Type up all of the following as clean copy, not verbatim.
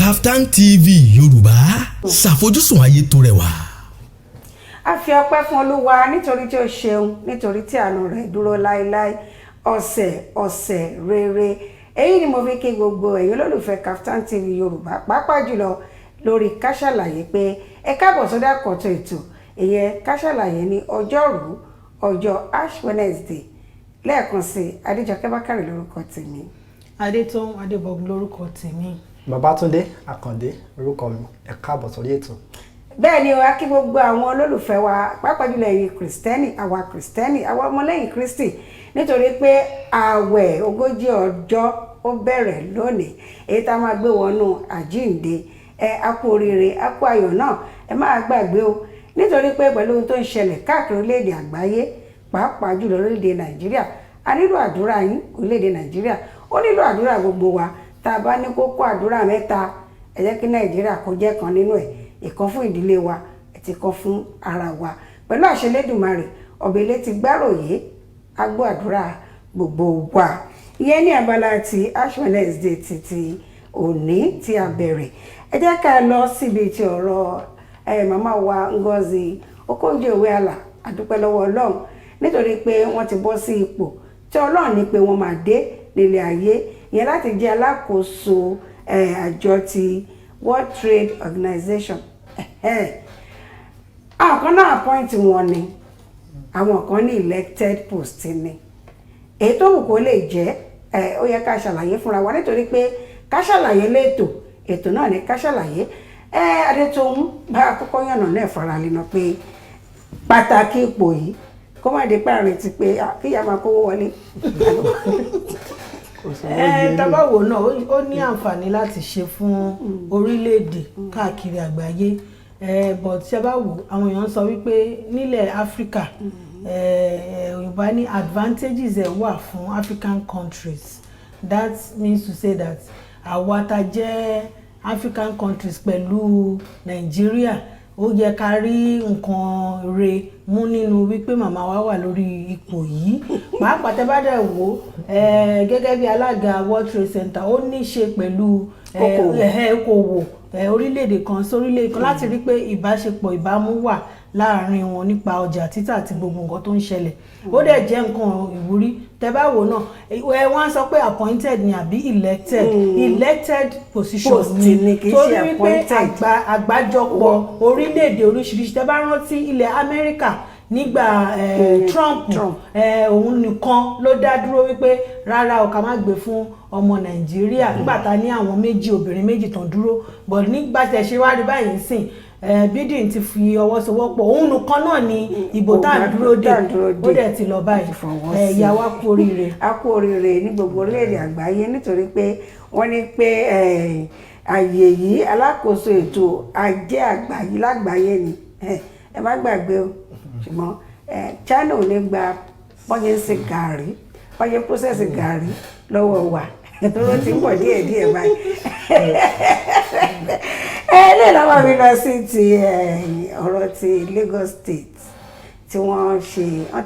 Kaftan TV Yorùbá ṣàfojúsùn ayé tó rẹwà. A fi ọpẹ́ fún Olúwa nítorí tí ó ṣeun, nítorí tí àánú rẹ̀ dúró láéláé. Ọ̀sẹ̀ rere. Èyí ni mo fi kí gbogbo ẹ̀yin olólùfẹ́ Kaftan TV Yorùbá, pàápàá jùlọ lórí Ká Sálàyé pé ẹ káàbọ̀ sórí àkọ́tún ètò. Ìyẹn Ká Sálàyé ní ọjọ́rú, ọjọ́ Ash Wednesday. Lẹ́ẹ̀kan sí Adéjọkẹ́ Bákàrè lórúkọ tèmi. Adétọ́ún Adébọ̀gún lórúkọ tèmi. Babátúndé Àkàndé lórúkọ mi. Ẹ káàbọ̀ sórí ètò. Bẹ́ẹ̀ ni a kí gbogbo àwọn olólùfẹ́ wa, pàápàá jùlọ ẹ̀yin Kristẹni, àwa ọmọlẹ́yìn Kristi, nítorí pé ààwẹ̀ 40 ọjọ́ ó bẹ̀rẹ̀ lónìí. Èyí tá a máa gbé wọnú àjíǹde. A kú oríire, a kú ayọ̀ náà. Ẹ má gbàgbé o, nítorí pé pẹ̀lú ohun tó ń ṣẹlẹ̀ káàkiri orílẹ̀-èdè àgbáyé, pàápàá jùlọ orílẹ̀-èdè Nàìjíríà, a nílò àdúrà yín. Orílẹ̀-èdè Nàìjíríà ó nílò àdúrà gbogbo wa. Tá a bá ní kókó àdúrà mẹ́ta, ẹ jẹ́ kí Nàìjíríà kó jẹ́ kan nínú ẹ̀. Ìkan fún ìdílé wa àti ìkan fún ara wa. Pẹ̀lú àṣẹ Elédùmarè, ọba ilé ti gbáròyé, a gbọ́ àdúrà gbogbo wa. Ìyẹn ní abala ti Ash Wednesday ti òní tí a bẹ̀rẹ̀. Ẹ jẹ́ ká lọ síbi tí ọ̀rọ̀ màmá wa Ngozi Okonjo-Iweala. A dúpẹ́ lọ́wọ́ Ọlọ́run nítorí pé wọ́n ti bọ́ sí ipò tí Ọlọ́run ní pé wọ́n máa dé nílé ayé. Ìyẹn láti jẹ́ alákòóso àjọ ti World Trade Organization. Àwọn kan náà appoint wọn ni, àwọn kan ní elected post ni. Èyí tó wù kó lè jẹ́, ó yẹ ká ṣàlàyé fúnra wa, nítorí pé ká ṣàlàyé ètò náà ni ká ṣàlàyé. Adétọ́ún bá àkọ́kọ́ yànnà náà fara lẹ́nu pé pàtàkì ipò yìí kó má dé páàrin ti pé kíyà máa kówó wọlé. Tábàwò náà ó ní àǹfààní láti ṣe fún orílẹ̀-èdè káàkiri àgbáyé, but ṣe bá wò àwọn èèyàn sọ wípé nílẹ̀ Áfíríkà òyìnbá ní advantages wà fún African countries. That means to say that àwa tá jẹ́ African countries pẹ̀lú Nàìjíríà ó yẹ ká rí nǹkan re mú nínú wípé màmá wa wà lórí ipò yìí. Pàápàá tẹ́ bá dẹ̀ wò gẹ́gẹ́ bí alága World Trade Center, ó ní ṣe pẹ̀lú okòwò orílẹ̀-èdè kan sórílẹ̀-èdè kan láti rí pé ìbáṣepọ̀ ìbámu wà láàárín wọn nípa ọjà títà àti gbogbo nǹkan tó ń ṣẹlẹ̀. Ó dẹ̀ jẹ́ nǹkan ìwúrí. Tẹ́ bá wò náà wọ́n sọ pé appointed ni àbí elected position ni, torí wípé àgbájọpọ̀ orílẹ̀-èdè oríṣiríṣi. Tẹ́ bá rántí ilẹ̀ Amẹ́ríkà nígbà Trump, òun nìkan ló dá dúró wípé rárá o ká má gbé fún ọmọ Nàìjíríà, nígbà tá ní àwọn obìnrin méjì tán dúró. But nígbà tẹ́ ṣe wá rí báyìí sìn, Biden ti fi ọwọ́ sowọ́pọ̀, òun nìkan náà ni ìbò tá à ń dúró dé, ó dẹ̀ ti lọ báyìí. Ìyá wa kú oríire. A kú oríire ní gbogbo orílẹ̀-èdè àgbáyé, nítorí pé wọ́n ní pé àyè yìí alákòóso ètò ajé àgbáyé lágbàáyé ni. Ẹ má gbàgbé o, ṣùgbọ́n China ò ní gba bọ́yẹ̀ ń ṣe gàrí, bọ́yẹ̀ process gàrí lọ́wọ́ wa tó ló ti ń bọ̀ díẹ̀díẹ̀ báyìí. Ilé ìlànà mi lọ sí ti ọ̀rọ̀ ti Lagos State tí wọ́n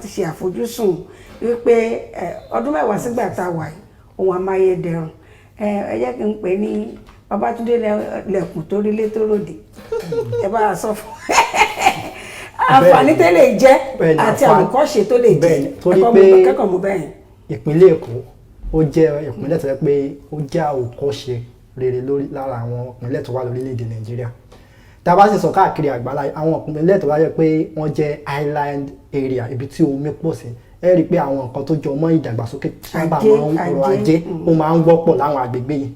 ti ṣe àfojúsùn wípé ọdún 10 sígbà tá a wà yìí ohun amáyédẹrùn. Ẹ jẹ́ kí n pè ní Babátúndé lẹ̀kùn tó rí lé tó lòdì. Ẹ bá a sọ fún àǹfààní tó lè jẹ́ àti àwòkọ́ṣe tó lè jẹ́. Torí pé kẹ́kọ̀ọ́ mú bẹ́ẹ̀. Ìpínlẹ̀ Èkó ó jẹ́ ìpínlẹ̀ tó yẹ pé ó jẹ́ àwòkọ́ṣe rere lára àwọn ìpínlẹ̀ tó wà lórílẹ̀-èdè Nàìjíríà. Tá a bá sì sọ káàkiri àgbáláyé, àwọn ìpínlẹ̀ tó wá yẹ pé wọ́n jẹ́ island area, ibi tí omi pọ̀ sí, ẹ rí i pé àwọn nǹkan tó jọ mọ́ ìdàgbàsókè sábà máa ń ọrọ̀ ajé ó máa ń wọ́pọ̀ láwọn agbègbè yìí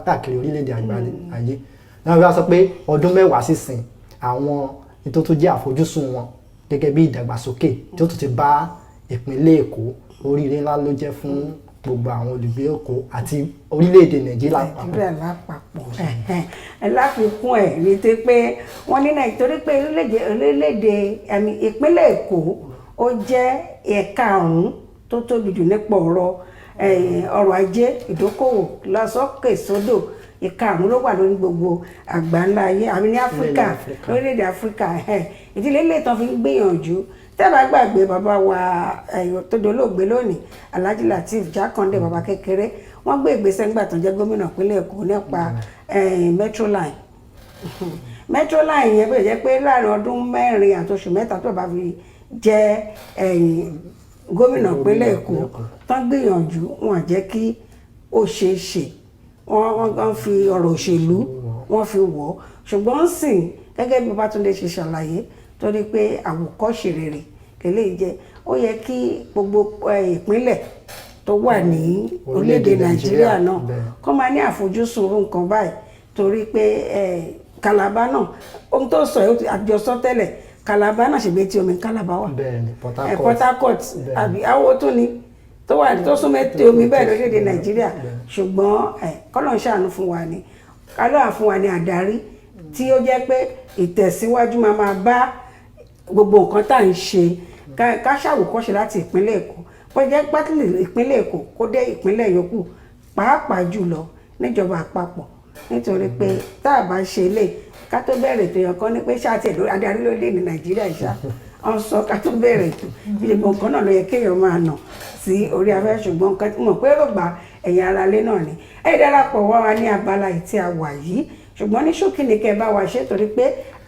káàkiri orílẹ̀-èdè àgbáyé. Náà wí wá sọ pé ọdún 10 sísìn àwọn ètò tó jẹ́ àfojúsùn wọn gẹ́gẹ́ bí ìdàgbàsókè tí ó tún ti bá ìpínlẹ̀ Èkó, oríire ńlá ló jẹ́ fún gbogbo àwọn olùgbé Èkó àti orílẹ̀-èdè Nàìjíríà lápapọ̀. Láfikún ẹ̀ ní tí pé wọ́n ní nítorí pé orílẹ̀-èdè ìpínlẹ̀ Èkó ó jẹ́ ẹ̀ka àrùn tó tóbi jù nípa ọrọ̀ ajé, ìdókòwò lọ́sọ́kè sódò. Ẹ̀ka àrùn ló wà lórí gbogbo àgbáńlá ayé, àbí ní Áfíríkà, orílẹ̀-èdè Áfíríkà. Ìdílé ilé ìtàn fi ń gbìyànjú. Tẹ́ bá gbàgbé bàbá wa tó dolóògbé lónìí, Alhaji Lateef Jákàndé bàbá kékeré, wọ́n gbé ìgbésẹ̀ nígbà tó jẹ́ gómìnà ìpínlẹ̀ Èkó nípa metro line metro line yẹn bẹ̀rẹ̀ jẹ́ pé láàrin ọdún 4 àti oṣù 3 tó bá fi jẹ́ gómìnà ìpínlẹ̀ Èkó tán gbìyànjú wọn jẹ́ kí ó ṣeé ṣe wọ́n fi ọ̀rọ̀ òṣèlú wọ́n fi wọ̀ ṣùgbọ́n sìn gẹ́gẹ́ bí Babátúndé ṣe ṣàlàyé torí pé àwòkọ́ṣe rere lélẹ́yìí jẹ́ ó yẹ kí gbogbo ìpínlẹ̀ tó wà ní orílẹ̀-èdè Nàìjíríà náà kó máa ní àfojúsùn irú nǹkan báyìí torí pé Calabar náà ohun tó sọ àjọsọ tẹ́lẹ̀ Calabar náà ṣègbè tí omi Calabar wà Port Harcourt àbí àwọn tó ní tó wà tó súnmọ́ tí omi bẹ́ẹ̀ lórílẹ̀-èdè Nàìjíríà ṣùgbọ́n kọ́lọ̀ ń ṣàánú fún wa ni kálọ̀ fún wa ní àdarí tí ó jẹ́ pé ìtẹ̀síwájú máa bá gbogbo nǹkan tá à ń ṣe ká ṣàwòkọ́ṣe láti ìpínlẹ̀ Èkó bó jẹ́ pátìlì ìpínlẹ̀ Èkó kó dé ìpínlẹ̀ yòókù pàápàá jùlọ níjọba àpapọ̀ nítorí pé tá a bá ṣe lè ká tó bẹ̀rẹ̀ ètò yẹn kan ní pé ṣáà tiẹ̀ adarí ló dé ní Nàìjíríà ìṣá ọ̀n sọ ká tó bẹ̀rẹ̀ ètò ìdìbò nǹkan náà ló yẹ kéèyàn máa nà sí orí afẹ́ ṣùgbọ́n nǹkan tí mo pé rògbà ẹ̀yà ara lé náà ni ẹ darapọ̀ wá wa ní abala ìtí a wà yìí ṣùgbọ́n ní ṣókí ni kẹ́ bá wa ṣe torí pé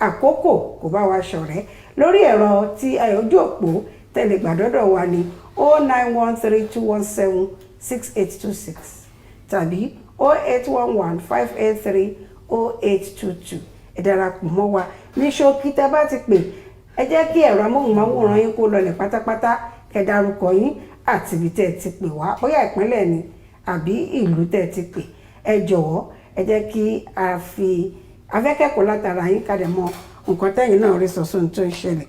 àkókò kò bá wa ṣọ̀rẹ́ lórí ẹ̀rọ tí ojú òpó tẹ̀lé gbàdọ́dọ̀ wa ni 09132176826 tàbí 08115830822 ẹ darapọ̀ mọ́ wa ní ṣókí tẹ́ bá ti pè ẹ jẹ́ kí ẹ̀rọ amóhùnmáwòrán yín kó lọlẹ̀ pátápátá kẹ́ dárúkọ yín àti ibi tẹ́ ti pè wá bóyá ìpínlẹ̀ ni àbí ìlú tẹ́ ti pè ẹ jọ̀wọ́ ẹ jẹ́ kí a fi afẹ́kẹ́kọ̀ọ́ látara yín ká dẹ̀ mọ̀ nǹkan tẹ́yìn náà rí sọ̀sọ́ tó ń ṣẹlẹ̀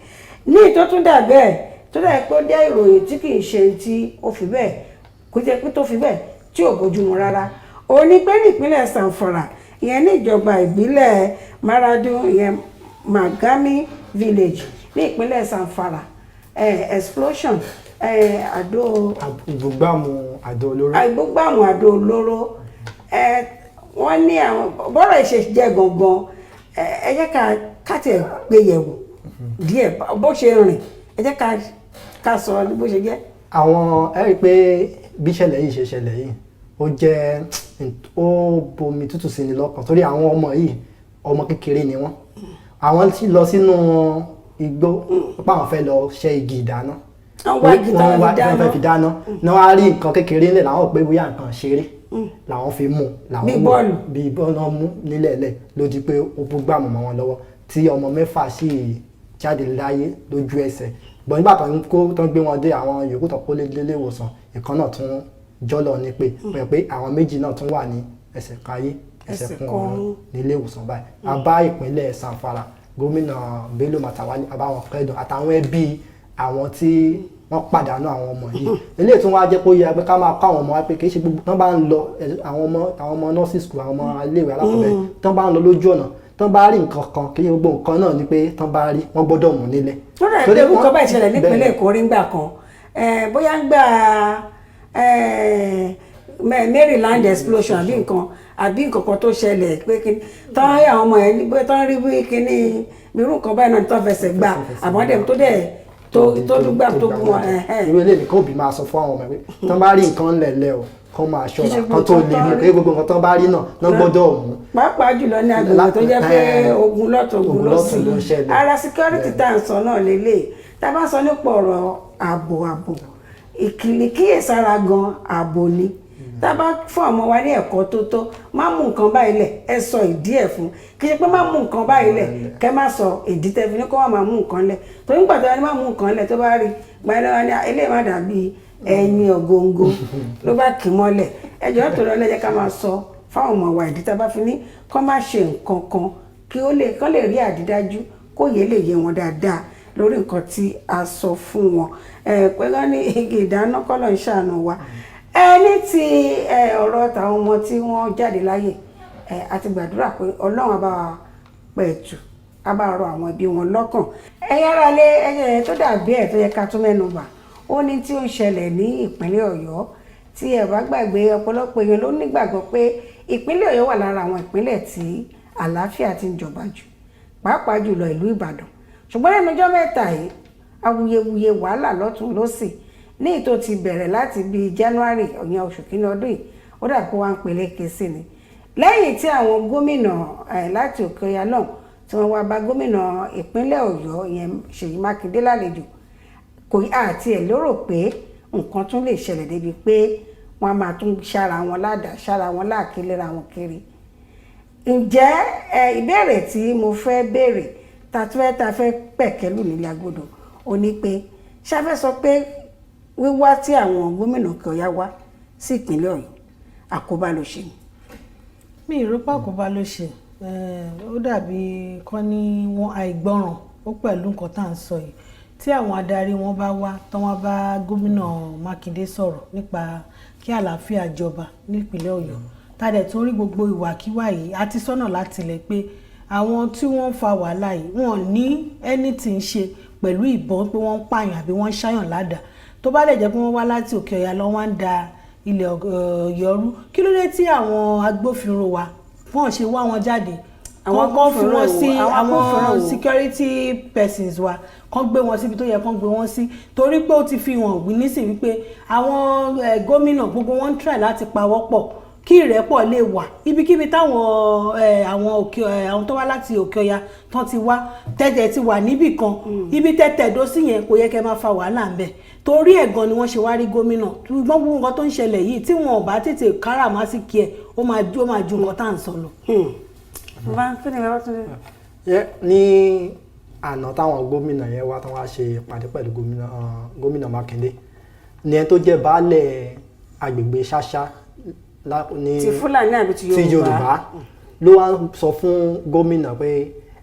ní ìtọ́tún dà bẹ́ẹ̀ tó dà pé ó jẹ́ ìròyìn tí kì í ṣe tí ó fi bẹ́ẹ̀ kó jẹ́ pé tó fi bẹ́ẹ̀ tí ò bójúmu rárá ó ní pé ní ìpínlẹ̀ Zamfara ìyẹn ní ìjọba ìbílẹ̀ Maradun ìyẹn Magami village ní ìpínlẹ̀ Zamfara explosion ìbúgbàmù àdó olóró wọ́n ní àwọn bọ́rọ̀ ìṣe jẹ́ gangan ẹ jẹ́ ká tẹ̀ gbé yẹ̀wò díẹ̀ bó ṣe rìn ẹ jẹ́ ká sọ bó ṣe jẹ́. àwọn ẹ rí i pé bí ìṣẹ̀lẹ̀ yìí ṣe ṣẹlẹ̀ yìí ó jẹ́ ó bomi tútù sí ni lọ́kàn torí àwọn ọmọ yìí ọmọ kékeré ni wọ́n àwọn tí lọ sínú igbó pé àwọn fẹ́ lọ ṣẹ́ igi ìdáná wọ́n fẹ́ fi dáná náà wá rí nǹkan kékeré ńlẹ̀ làwọn pé bóyá nǹkan ṣeré làwọn fi mú làwọn mú bí bọ́ọ̀lù mú nílẹ̀ẹ́lẹ̀ ló di pé ó búgbàmù mọ́ wọn lọ́wọ́ tí ọmọ 6 sì jáde láyé lójú ẹsẹ̀ bọ̀ nígbà tó ń gbé wọn dé àwọn yòókù tó kó lé ìwòsàn ìkan náà tún jọ́lọ̀ ní pé pé àwọn méjì náà tún wà ní ẹsẹ̀ káyé ẹsẹ̀ kún ọ̀run nílé ìwòsàn báyìí a bá ìpínlẹ̀ Zamfara gómìnà Bello Matawalle àbáwọn kẹ́dùn àtàwọn ẹbí àwọn tí wọ́n pàdánù àwọn ọmọ yìí eléyìí tún wá jẹ́ pé ó yẹ pé ká máa kọ́ àwọn ọmọ wa pé kì í ṣe gbogbo tán bá ń lọ àwọn ọmọ nursery school àwọn ọmọ iléèwé alákọ̀ọ́bẹ̀rẹ̀ tán bá ń lọ lójú ọ̀nà tán bá rí nǹkan kan kì í ṣe gbogbo nǹkan náà ni pé tán bá rí wọ́n gbọ́dọ̀ mú nílẹ̀. tó dẹ̀ pé nǹkan bá ìṣẹ̀lẹ̀ nípínlẹ̀ Èkó rí ńgbà kan bóyá ń gbà Maryland explosion àbí nǹkan kan tó ṣẹlẹ̀ pé kí tán àwọn ọmọ ẹ̀ tán rí bí kíní irú nǹkan báyìí náà tó fẹsẹ̀ gbà àmọ́ dẹ̀ tó dúgbà tó gún wọn. irú eléyìí kò bí máa sọ fún àwọn ọmọ ẹgbẹ́ tán bá rí nǹkan lẹ̀lẹ̀ o kán máa ṣọ́ra kán tó lè ní pé gbogbo nǹkan tán bá rí náà lọ́ gbọ́dọ̀ mú. pàápàá jùlọ ní agbègbè tó jẹ́ pé ogun lọ́tọ̀ ogun lọ́sì ara security tá à ń sọ náà lélẹ̀ tá a bá sọ nípa ọ̀rọ̀ ààbò ìkìlì kíyèsára gan ààbò ni tá a bá fún ọmọ wa ní ẹ̀kọ́ tó tó má mú nǹkan báyìí lẹ̀ ẹ sọ ìdí ẹ̀ fún kì í ṣe pé má mú nǹkan báyìí lẹ̀ kẹ́ má sọ ìdí tẹ́ fi ní kó wà má mú nǹkan lẹ̀ torí nígbà tó wà ní má mú nǹkan lẹ̀ tó bá rí gbàdúrà wà ní eléyìí má dàbí ẹyin ọ̀gọ̀ǹgọ̀ ló bá kì í mọ́lẹ̀ ẹjọ́ tó lọ lẹ́jẹ́ ká máa sọ fáwọn ọmọ wa ìdí tá a bá fi ní kó má ṣe nǹkan kan kí kó lè rí àdídájú kó yé lè yé wọn dáadáa lórí nǹkan tí a sọ fún wọn pẹ̀lú ní igi ìdáná kọ́lọ̀ ń ṣàánú wa ní ti ọ̀rọ̀ tàwọn ọmọ tí wọ́n jáde láyè àti gbàdúrà pé Ọlọ́run á bá wa pẹ̀tù á bá rọ àwọn ẹbí wọn lọ́kàn ẹ̀yin ará lé ẹ̀yẹ tó dàbí ẹ̀ tó yẹ ká tún mẹ́nu bà ó ní tí ó ń ṣẹlẹ̀ ní ìpínlẹ̀ Ọ̀yọ́ tí ẹ bá gbàgbé ọ̀pọ̀lọpọ̀ èèyàn ló nígbàgbọ́ pé ìpínlẹ̀ Ọ̀yọ́ wà lára àwọn ìpínlẹ̀ tí àlàáfíà ti ń jọba jù pàápàá jùlọ ìlú Ìbàdàn ṣùgbọ́n lẹ́nu ọjọ́ mẹ́ta yìí awuyewuye wàhálà lọ́tún lọ́sì ní ìtò ti bẹ̀rẹ̀ láti bíi January ọ̀yàn oṣù kìíní ọdún yìí ó dà kó wá ń peléke sí ni lẹ́yìn tí àwọn gómìnà láti òkè ọya náà tí wọ́n wá bá gómìnà ìpínlẹ̀ Ọ̀yọ́ ìyẹn Ṣèyí Mákindé lálejò kò àti ẹ̀ lérò pé nǹkan tún lè ṣẹlẹ̀ débi pé wọ́n á máa tún ṣára wọn ládàá ṣára wọn láàkílera wọn kiri. Ǹjẹ́ ìbéèrè tí mo fẹ́ béèrè ta fẹ́ pẹ̀kẹ́lù nílé agodo ó ní pé ṣáfẹ́ sọ pé wíwá tí àwọn gómìnà òkè ọya wá sí ìpínlẹ̀ Ọ̀yọ́ àkóbá ló ṣe ni. Mi ì rò pé àkóbá ló ṣe ó dàbí kán ní wọn àìgbọràn ó pẹ̀lú nǹkan tá à ń sọ yìí tí àwọn adarí wọn bá wá tán wá bá gómìnà Mákindé sọ̀rọ̀ nípa kí àlàáfíà jọba nípínlẹ̀ Ọ̀yọ́ tá dẹ̀ tún rí gbogbo ìwàkiwà yìí àti sọ́nà láti lẹ̀ pé àwọn tí wọ́n ń fa wàhálà yìí wọ́n ní anything ṣe pẹ̀lú ìbọn pé wọ́n ń pààyàn àbí wọ́n ń ṣáyàn ládàá tó bá dẹ̀ jẹ́ pé wọ́n wá láti òkè ọ̀yà lọ wọ́n ń da ilẹ̀ Ọ̀yọ́ rú kí ló dé tí àwọn agbófinró wa wọ́n ṣe wá wọn jáde àwọn kan fi wọn sí àwọn security persons wa kan gbé wọn síbi tó yẹ kan gbé wọn sí torí pé ó ti fi hàn nísìnyí wípé àwọn gómìnà gbogbo wọn ń try láti pawọ́pọ̀ kí ìrẹ́pọ̀ lè wà ibikíbi táwọn àwọn tó wá láti òkè ọya tán ti wá tẹ́tẹ̀ ti wà níbì kan ibi tẹ́tẹ̀dó sí yẹn kò yẹ kẹ́ máa fa wàhálà ń bẹ̀ torí ẹ̀ gan ni wọ́n ṣe wá rí gómìnà ṣùgbọ́n gbogbo nǹkan tó ń ṣẹlẹ̀ yìí tí wọn ò bá tètè káràmásìkí ẹ̀ ó máa ju nǹkan tá à ń sọ lọ. ní àná táwọn gómìnà yẹn wá tán wá ṣe ìpàdé pẹ̀lú gómìnà Mákindé ní ẹni tó jẹ́ baálẹ̀ agbègbè Ṣáṣá ti Fúlàní àbí ti Yorùbá ló wá sọ fún gómìnà pé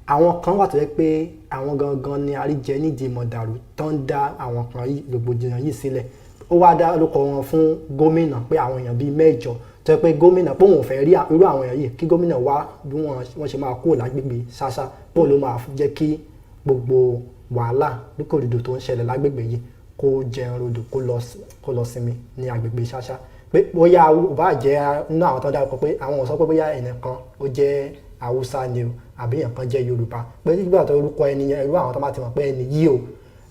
àwọn kan wà tó yẹ pé àwọn gangan ni àríjẹ nídìí mọ̀dàrú tó ń dá àwọn kan rògbòdìyàn yìí sílẹ̀ ó wá dá lóko wọn fún gómìnà pé àwọn èèyàn bíi 8 tó yẹ pé gómìnà pé òun ò fẹ́ rí irú àwọn èèyàn yìí kí gómìnà wá bí wọ́n ṣe máa kúrò lágbègbè Ṣáṣá bóun ló máa jẹ́ kí gbogbo wàhálà lókòrìdò tó ń ṣẹlẹ̀ lágbègbè yìí kó jẹun rodò kó lọ sinmi ní agbègbè Ṣáṣá pé bóyá ó bá jẹ́ nínú àwọn tó ń dárúkọ pé àwọn ò sọ pé bóyá ẹnìkan ó jẹ́ Haúsá ni o àbí èèyàn kan jẹ́ Yorùbá pé nígbà tó orúkọ ẹni yẹn irú àwọn tó bá ti mọ̀ pé ẹni yìí o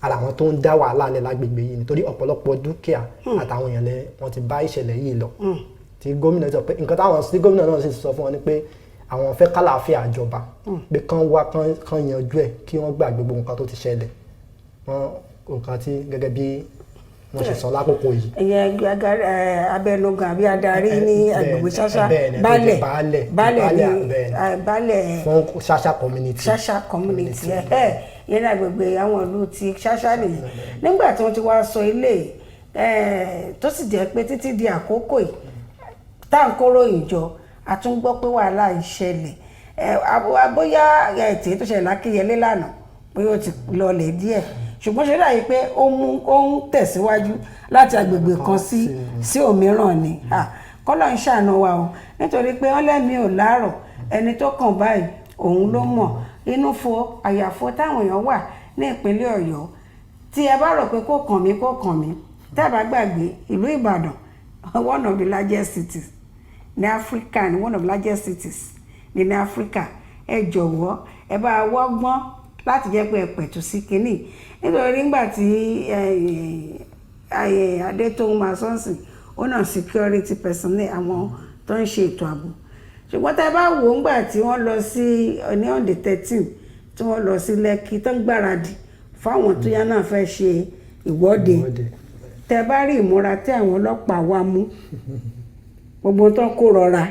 ara àwọn tó ń dá wàhálà lẹ̀ lágbègbè yìí nítorí ọ̀pọ̀lọpọ̀ dúkìá àtàwọn èèyàn lẹ wọ́n ti bá ìṣẹ̀lẹ̀ yìí lọ tí gómìnà sọ pé nǹkan táwọn tí gómìnà náà sì sọ fún wọn ni pé àwọn fẹ́ kálàáfíà jọba pé kán wá kán yanjú ẹ̀ kí wọ́n gbàgbé gbogbo nǹkan tó ti ṣẹlẹ̀ nǹkan tí gẹ́gẹ́ bí wọ́n ṣe sọ lákòókò yìí. abẹnugan àbí adarí ní agbègbè Ṣáṣá baálẹ̀ fún Ṣáṣá community. Ṣáṣá community yẹn agbègbè àwọn ìlú ti Ṣáṣá nìyí nígbà tí wọ́n ti wá sọ ilé tó sì jẹ́ pé títí di àkókò yìí táǹkóró ìjọ àtúngbọ́ pé wàhálà ìṣẹ̀lẹ̀ bóyá ètè tó ṣẹlẹ̀ lákéyẹlé lánàá bóyá ó ti lọlẹ̀ díẹ̀ ṣùgbọ́n ṣe dáyé pé ó ń tẹ̀síwájú láti agbègbè kan sí òmíràn ni kọ́lọ̀ ń ṣàánú wa o nítorí pé wọ́n lẹ́mìí ò láàrọ̀ ẹni tó kàn báyìí òun ló mọ̀ inú fo àyàfo táwọn èèyàn wà ní ìpínlẹ̀ Ọ̀yọ́ tí ẹ bá rò pé kó kàn mí tábà gbàgbé ìlú Ìbàdàn one of the largest cities ní Africa ní one of the largest cities ní Africa ẹ jọ̀wọ́ ẹ bá wọ́gbọ́n láti jẹ́ pé ẹ pẹ̀tù sí kínní nítorí nígbà tí Adétóun Masonsin ó náà security personnel àwọn tó ń ṣe ètò ààbò ṣùgbọ́n tá a bá wò ó ńgbà tí wọ́n lọ sí ní on the 13 tí wọ́n lọ sí Lẹ́kì tó ń gbáradì fáwọn tó yá náà fẹ́ ṣe ìwọ́de tẹ bá rí ìmúra tí àwọn ọlọ́pàá wa mú gbogbo tó kó rọra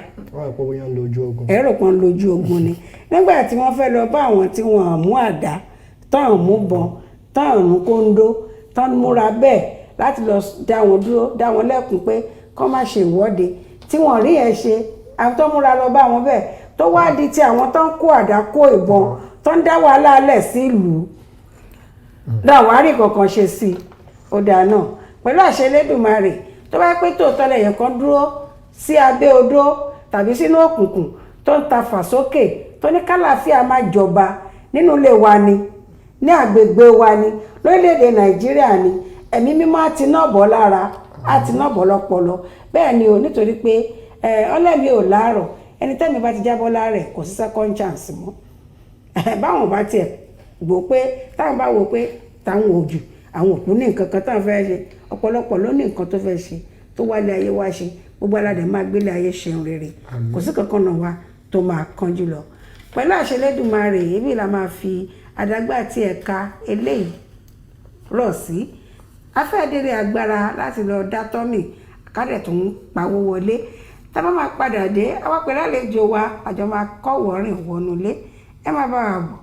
ẹ̀rọ kan lójú ogun ni nígbà tí wọ́n fẹ́ lọ bá àwọn tí wọ́n mú àdá tán mú bọn tán mú kóńdó tán múra bẹ́ẹ̀ láti lọ dá wọn dúró dá wọn lẹ́kùn pé kọ́ má ṣe ìwọ́de tí wọ́n rí ẹ̀ ṣe àwọn tó múra lọ bá wọn bẹ́ẹ̀ tó wá di ti àwọn tán kó àdá kó ìbọn tán dá wàhálà lẹ̀ sí ìlú dáwárí kankan ṣe sí i ó dáa náà pẹ̀lú àṣẹ Elédùmarè tó bá pé tòótọ́ lẹ̀yìn kan dúró sí abẹ́ odó tàbí sínú òkùnkùn tó ń ta fà sókè tó ní kálàáfíà máa jọba nínú ilé wa ni ní àgbègbè wa ni lórílẹ̀‐èdè Nàìjíríà ni ẹ̀mí mímọ́ á ti náà bọ́ lára á ti náà bọ́ lọ́pọlọ bẹ́ẹ̀ ni o nítorí pé ọlẹ́mi ò láàrọ̀ ẹni tẹ́mi bá ti jábọ́ láàrẹ̀ kò sí second chance mọ́ báwọn bá tiẹ̀ gbọ́ pé táwọn bá wò pé táwọn òjò àwọn òkú ní nǹkan kan táwọn fẹ́ ṣe ọ̀pọ̀lọpọ̀ ló ní nǹkan tó fẹ́ ṣe tó wálé ayé wá ṣe gbogbo aládé máa gbélé ayé ṣeun rere kò sí kankan náà wá tó máa kánjú lọ pẹ̀lú àṣẹ Elédùmarè èmi la máa fi àdágbà àti ẹ̀ka eléyìí rọ̀ sí afẹ́dẹ́rẹ́ agbára láti lọ dá tọ́mì kádẹ̀ tó ń pawó wọlé tá a bá máa padà dé àwọn pẹ̀lú àlejò wa àjọ máa kọ́wọ́ rìn wọnúlé ẹ má bá wa bọ̀.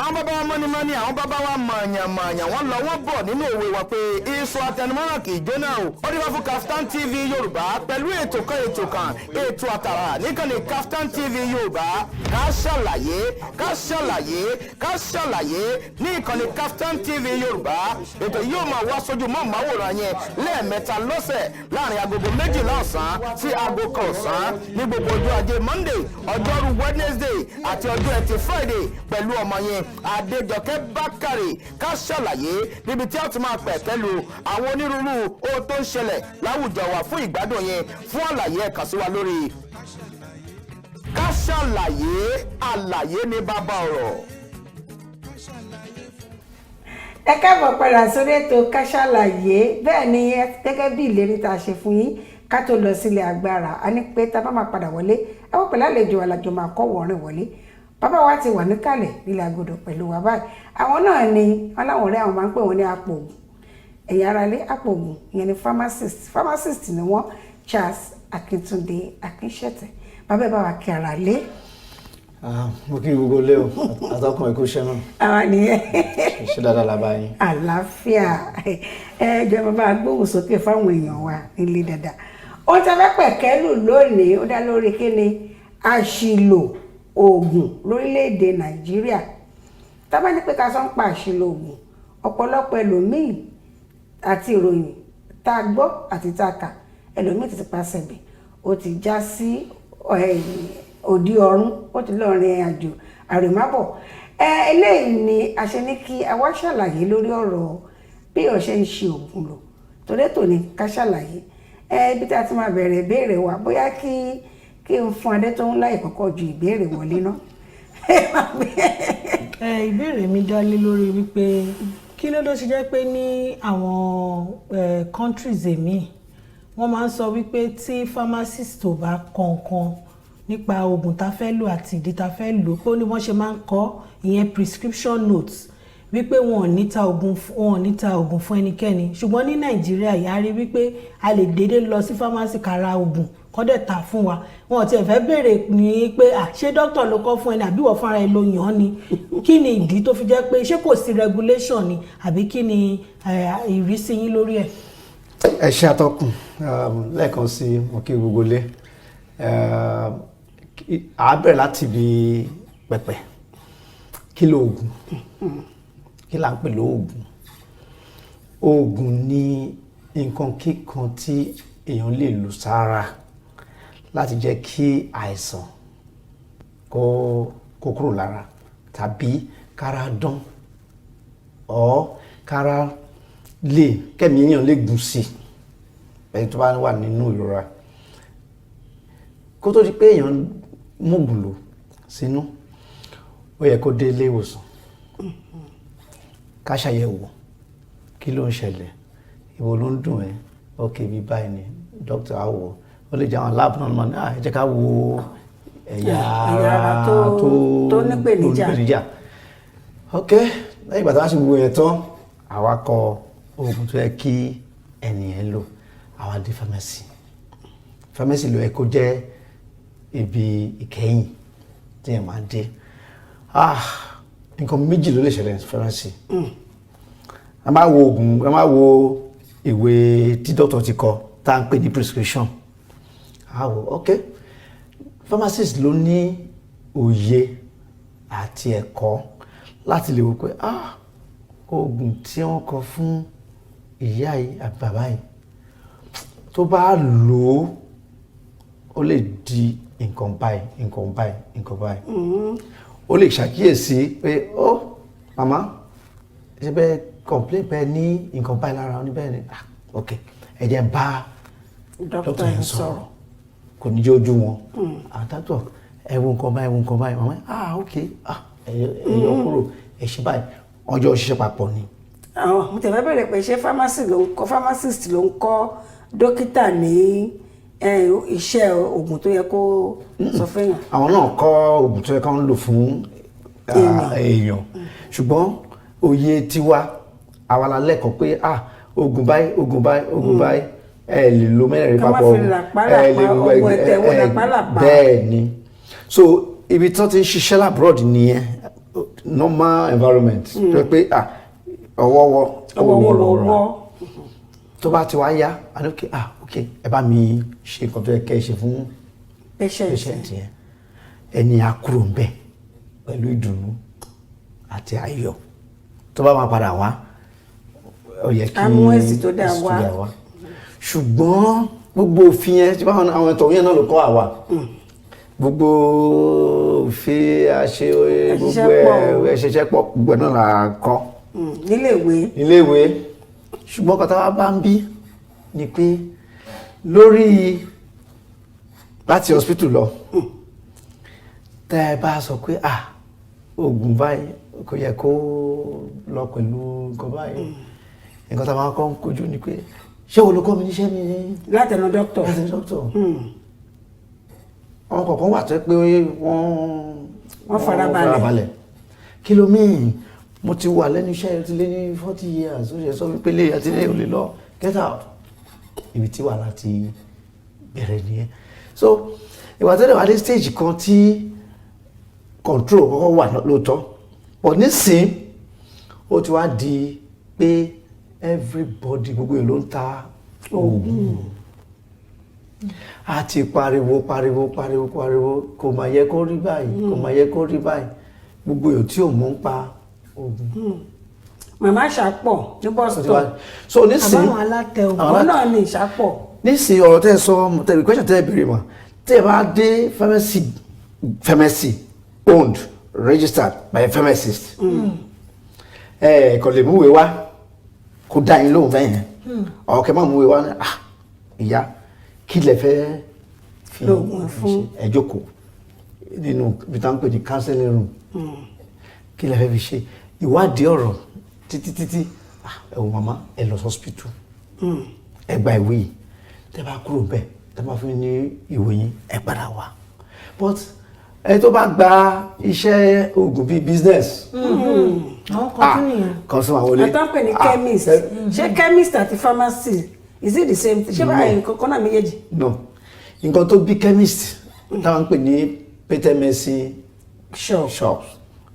àwọn bàbá wa mọ́nímọ́ní àwọn bàbá wa mọ̀ọ̀yàn wọ́n lọ wọ́n bọ̀ nínú òwe wa pé iṣu àtẹnumọ́ràn kì í jóná o ó dé wá fún Kaftan TV Yorùbá pẹ̀lú ètò àtàrà níkànnì Kaftan TV Yorùbá ká ṣàlàyé ní ìkànnì Kaftan TV Yorùbá ètò yóò máa wá sójú mọ́ màwòrán yẹn lẹ́ẹ̀mẹ́ta lọ́sẹ̀ láàrin agogo 12 ọ̀sán sí aago 1 ọ̀sán ní gbogbo ọjọ́ ajé Monday ọjọ́rú Wednesday àti ọjọ́ ẹtì Friday pẹ̀lú ọmọ yẹn Adéjọkẹ́ Bákàrè ká ṣàlàyé níbi tí a ti máa pẹ̀kẹ́lu àwọn onírúurú ohun tó ń ṣẹlẹ̀ láwùjọ wa fún ìgbádùn yẹn fún àlàyé ẹ kàn sí wa lórí ká ṣàlàyé àlàyé ní bàbá ọ̀rọ̀. ẹ káàbọ̀ padà sórí ètò ká ṣàlàyé bẹ́ẹ̀ ni gẹ́gẹ́ bí ìlérí tá a ṣe fún yín ká tó lọ sílé agbára a ní pé tá a bá máa padà wọlé ẹ wọ́n pẹ̀lú àlejò alájọ máa kọ́ wọ̀ọ́rìn wọlé bàbá wa ti wà níkàlẹ̀ nílẹ̀ agodo pẹ̀lú wa báyìí àwọn náà ni wọn láwọn ọ̀rẹ́ àwọn máa ń pè wọ́n ní apòògùn ẹ̀yà ara lé apòògùn ìyẹn ni pharmacist ni wọ́n Charles Akíntúndé Akínṣẹ̀tẹ̀ bàbá ẹ̀ bá wa kí ara lé. mo kí gbogbo lé o àtọkùn ẹkú iṣẹ́ náà. àwa nìyẹn. ṣe dáadáa la bá yín. àlàáfíà ẹ jẹ́ bàbá gbóhùn sókè fáwọn èèyàn wa nílé dáadáa ohun tí a fẹ́ pẹ̀kẹ́lù lónìí ó dá lórí kí ni àṣìlò oògùn lórílẹ̀‐èdè Nàìjíríà tá bá ní pé ká sọ ń pa àṣìlò oògùn ọ̀pọ̀lọpọ̀ ẹlòmíì àti ìròyìn tá a gbọ́ àti tá a kà ẹlòmíì ti pàṣẹ bẹ̀ ó ti já sí òdi ọ̀run ó ti lọ rin àjò àrèmábọ̀ eléyìí ni a ṣe ní kí a wá ṣàlàyé lórí ọ̀rọ̀ bí ọ̀ṣẹ́ ń ṣe oògùn lò torí ètò ní ká ṣàlàyé ibi tí a ti máa bẹ̀rẹ̀ ìbéèrè wa bóyá kí n fún adé tó ń láì kọ́kọ́ ju ìbéèrè wọlé náà. ìbéèrè mi dá lé lórí wípé kí ló ṣe jẹ́ pé ní àwọn countries èmi wọ́n máa ń sọ wípé tí pharmacist ò bá kọ̀ọ̀kan nípa oògùn tá fẹ́ lò àti ìdí tá fẹ́ lò pé ó ní wọ́n ṣe máa ń kọ ìyẹn prescription notes wípé wọn ò ní ta oògùn fún ẹnikẹ́ni ṣùgbọ́n ní Nàìjíríà yà á rí wípé a lè dédé lọ sí pharmacy ká ra oògùn kọ́dẹ̀ ta fún wa wọn ò tiẹ̀ fẹ́ béèrè ní pé ṣé dókítà ló kọ́ fún ẹni àbí wọ́n fúnra ẹ ló yàn án ni kí ni ìdí tó fi jẹ́ pé ṣé kò sí regulation ni àbí kí ni ìrísí yín lórí ẹ̀. ẹ ṣe àtọkùn lẹ́ẹ̀kan sí mo kí gbogbo lé a bẹ̀rẹ̀ láti ibi pẹ̀pẹ̀ kí ló oògùn kí là ń pè lóògùn oògùn ní nǹkan kíkan tí èèyàn lè lò sára láti jẹ́ kí àìsàn kó kúrò lára tàbí kára dán ọ́ kára kẹ́mi èèyàn lè gùn sí ẹni tó bá wà nínú ìrora kó tó di pé èèyàn mọ̀gùn lò sínú ó yẹ kó dé ilé ìwòsàn ká ṣàyẹ̀wò kí ló ń ṣẹlẹ̀ ìwọ ló ń dùn ẹ́ ok bí báyìí ni dókítà á wò ó lè jẹ́ àwọn láàbù náà mọ̀ ní ẹ jẹ́ ká wo ẹ̀yà ara tó nípèníjà ok lẹ́yìn ìgbà tí wọ́n ṣe gbogbo ẹ̀ tán àwa kọ oògùn tó yẹ kí ẹnìyẹn lò àwa dé pharmacy ló yẹ kó jẹ́ ibi ìkẹyìn tí ẹ̀ máa dé nǹkan méjì ló lè ṣẹlẹ̀ ní pharmacy a máa wo oògùn a máa wo ìwé tí dókítà ti kọ tá à ń pè ní prescription ok pharmacist ló ní òye àti ẹ̀kọ́ láti lè wò pé oògùn tí wọ́n kọ fún ìyá yìí àbí bàbá yìí tó bá lò ó lè di nǹkan báyìí ó lè ṣàkíyèsí pé màmá ṣe bẹ́ẹ̀ complain pé ní nǹkan báyìí lára ó ní bẹ́ẹ̀ ni ok ẹ jẹ́ bá dókítà yẹn sọ̀rọ̀ kò ní jẹ́ ojú wọn àtàtọ̀ ẹ wo nǹkan báyìí, ẹ wo nǹkan báyìí, màmá ok ẹ̀yọ kúrò ẹ ṣe báyìí, ọjọ́ ṣiṣẹ́ papọ̀ ni. Mo tẹ̀lé bẹ̀rẹ̀ pé ṣé pharmacist ló ń kọ́ dókítà ní iṣẹ́ oògùn tó yẹ kó sọ fẹ́yàn. Àwọn náà kọ́ oògùn tó yẹ ká ń lò fún èèyàn, ṣùgbọ́n òye tiwa àwa la lẹ́kọ̀ọ́ pé oògùn báyìí, oògùn báyìí, oògùn báyìí ẹ lè lo mẹ́rẹ̀ẹ̀rin papọ̀, ẹ lè lo bẹ́ẹ̀ ni. So ibi tí wọ́n ti ń ṣiṣẹ́ labroad nìyẹn, normal environment tó pé ọwọ́wọ́ ọwọ́ tó bá ti wá yá ok ẹ bá mi ṣe nǹkan tó yẹ kẹ́ ẹ ṣe fún patient yẹn, ẹni á kúrò ń bẹ̀ pẹ̀lú ìdùnnú àti ayọ̀. Tó bá máa padà wá ó yẹ kí amú èsì tó dáa wá. Ṣùgbọ́n gbogbo òfin yẹn tí báwọn àwọn ẹ̀tọ́ yẹn náà ló kọ́ àwa, gbogbo òfin àṣẹ gbogbo ẹ̀ṣẹ̀ṣẹ̀ pọ̀ gbogbo náà là kọ́ níléèwé. Ṣùgbọ́n kọ́tà wa bá ń bí ni pé lórí láti hospital lọ tẹ́ ẹ bá sọ pé oògùn báyìí kò yẹ kó lọ pẹ̀lú nǹkan báyìí, nǹkan tá a máa kọ́ ń kojú ni pé ṣé wo ló kọ́ mi níṣẹ́ mi látẹnu dókítà. Àwọn kọ̀ọ̀kan wà tó pé wọ́n farabalẹ̀. Kí ló mean? Mo ti wà lẹ́nu iṣẹ́ ti lé ní 40 years ó ṣe sọ wípé lè àti lè ò lè lọ get out. Ibi tí wà láti bẹ̀rẹ̀ nìyẹn. So ìwà tó lè wà dé stage kan tí control kọ́kọ́ wà lóòótọ́, but nísìn ó ti wá di pé everybody gbogbo èlò ń ta oògùn. A ti pariwo kò máa yẹ kó rí báyìí, kò máa yẹ kó rí báyìí, gbogbo èlò tí ò mọ̀ ń pa oògùn. Màmá ṣàpọ̀ ní bọ́sítọ̀. So nísìn àbáwọn alátẹ ògùn náà ní ìṣàpọ̀. Nísìn ọ̀rọ̀ tẹ́ sọ tẹ̀lé question tẹ́ bèrè mà, tẹ́ ẹ bá dé pharmacy owned registered by a pharmacist, kò lè múwèé wá kó dá yín lóhùn bẹ́ẹ̀ yẹn, ọ̀kẹ́ máa múwèé wá ní ìyá kí lẹ fẹ́ fi ẹ jókòó nínú ibi tá ń pè ní counseling room, kí lẹ fẹ́ fi ṣe ìwádìí ọ̀rọ̀ títí ẹ wò màmá ẹ lọ hospital, ẹ gba ìwé yìí, tẹ́ bá kúrò bẹ́ẹ̀ tẹ́ bá fún ní ìwé yín ẹ padà wá. But ẹ tó bá gba iṣẹ́ oògùn bíi business, kan sọ àwọn olè. Àtọ́ pè ní chemist, ṣé chemist àti pharmacy is it the same thing? Ṣé báyìí nǹkan kan náà méjèèjì? No, nǹkan tó bí chemist táwọn ń pè ní Peter Mercy shops,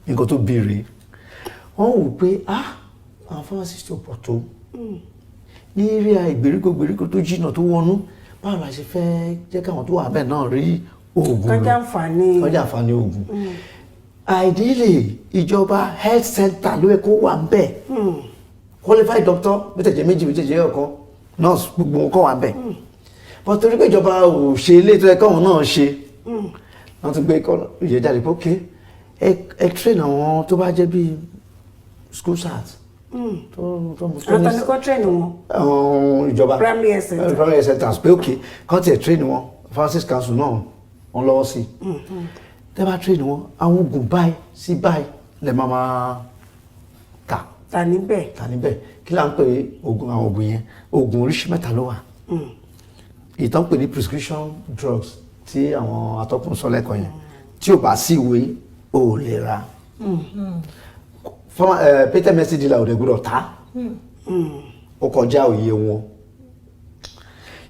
nǹkan tó bí rèé. Wọ́n wò pé àwọn pharmacist tó pọ̀ tó ní area ìgbèríko tó jìnnà tó wọnú, báwo la ṣe fẹ́ jẹ́ káwọn tó wà bẹ́ẹ̀ náà rí oògùn rẹ̀, kọjá àǹfààní oògùn. Ideally ìjọba health center ló yẹ kó wà ń bẹ̀, qualified doctor méjèèjì méjèèjì ọ̀kan nurse gbogbo wọn kọ́ wà ń bẹ̀, but torí pé ìjọba ò ṣe ilé tó yẹ káwọn náà ṣe, wọ́n ti gbé ìyẹn jáde pé ok ẹ train àwọn tó bá jẹ́ bíi school start. Àtàníkọ́ train wọn. Ìjọba primary health centers pé ok kàn tiẹ̀ train wọn, pharmacist council náà wọ́n lọ́wọ́ sí i. Tẹ́ bá train wọn, àwọn oògùn báyìí sí báyìí lè máa tà níbẹ̀. Kí là ń pè oògùn àwọn oògùn yẹn? Oògùn oríṣi mẹ́ta ló wà. Ìtàn pè ní prescription drugs tí àwọn atọ́kùn sọ lẹ́kọ̀ọ́ yẹn, tí ò bá sí ìwé ò lè ra. Peter Mercy dealer ò dẹ̀ gbọ́dọ̀ ta, ó kọjá òye wọn.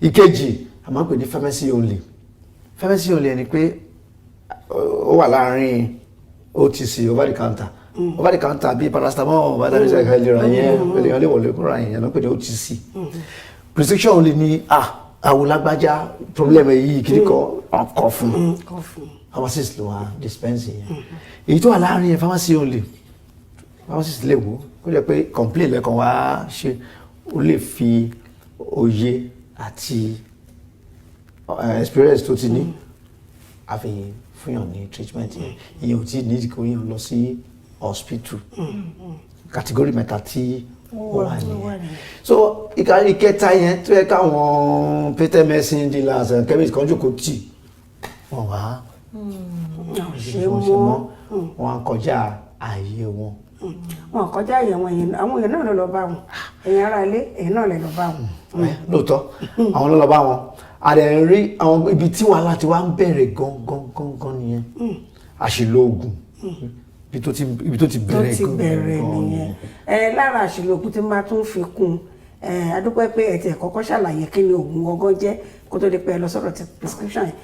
Ìkejì a máa ń pè ní pharmacy only. Pharmacy only ẹni pé ó wà láàárín OTC over the counter bíi paracetamol vitamin c ìlera yẹn èèyàn lè wọlé kúrò yẹn ló pè ní OTC. Prescription only ni àwòlágbájá problem èyí kiri kọ fún pharmacist ló wà dispense yẹn. Èyí tó wà láàárín yẹn pharmacy only, pharmacist lè wò kó jẹ́ pé complain lẹ́kan wá ṣe, ó lè fi òye àti experience tó ti ní àfi fúnyàn ní treatment yẹn. Ìyẹn ò tí ní kó yàn lọ sí hospital. Category mẹ́ta tí ó wà nìyẹn. So ìkẹta yẹn tó yẹ káwọn Peter Mercy dealers and chemist kan jókòó tì wọ́n wá ṣe wọn á kọjá ààyè wọn. wọn kọjá ààyè wọn yẹn àwọn èèyàn náà ló lọ bá wọn ẹ̀yin ará ilé ẹ̀yin náà lè lọ bá wọn. lóòótọ́ àwọn ló lọ bá wọn àdẹ̀ ń rí àwọn ibi tí wàhálà ti wá ń bẹ̀rẹ̀ gangan nìyẹn àṣìlò oògùn ibi tó ti bẹ̀rẹ̀ nìyẹn. lára àṣìlò oògùn tí máa tún fi kún adúpẹ́ pé ẹ̀ tí ẹ̀ kọ́kọ́ ṣàlàyé kí ni oògùn gangan jẹ́ kó tó di pé ẹ lọ sọ̀rọ̀ ti prescription yẹn.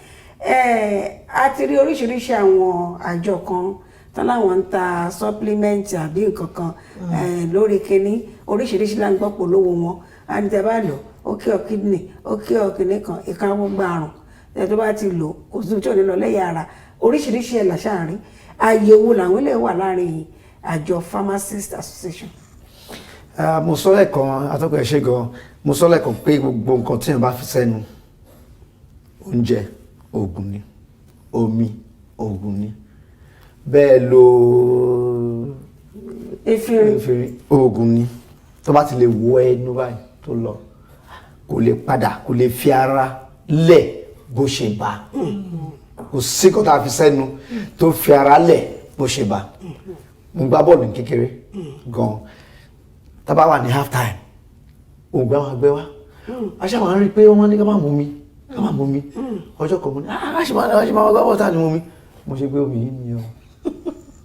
a ti rí oríṣiríṣi àwọn àjọ kan tán láwọn ń ta supplement àbí nǹkan kan lórí kínní oríṣiríṣi là ń gbọ́ polówó wọn á ní tẹ́ bá lò ó kí ọ kidney ó kí ọ kìnní kan ìkáwọ́ gba àrùn ẹ̀ tó bá ti lò kò sí tí ò ní lọ lẹ́yìn ara oríṣiríṣi ẹ̀ làṣàárín àyẹ̀wò làwọn ilé wà láàrin àjọ Pharmacist Association. mo sọ lẹ́ẹ̀kan atọ́kọ̀ ẹ̀ ṣe gan mo sọ lẹ́ẹ̀kan pé gbogbo nǹkan tí èèyàn bá fi sẹ́nu oúnjẹ oògùn ni omi oògùn ni bẹ́ẹ̀ lo efirin oògùn ni tó bá ti lè wọ ẹnu báyìí tó lọ kò lè padà kò lè fi ara lẹ̀ bó ṣe bá kò sí kó tá a fi sẹ́nu tó fi ara lẹ̀ bó ṣe bá mo gbá bọ́ọ̀lù kékeré gan tá bá wà ní half time òògùn àwọn àgbẹ̀ wa aṣáà máa ń rí i pé wọ́n ní ká má mú mi ọjọ́ kan mo ní aṣáà máa gbá bọ́ọ̀lù tá a ní mú mi mo ṣe pé omi yìí ni o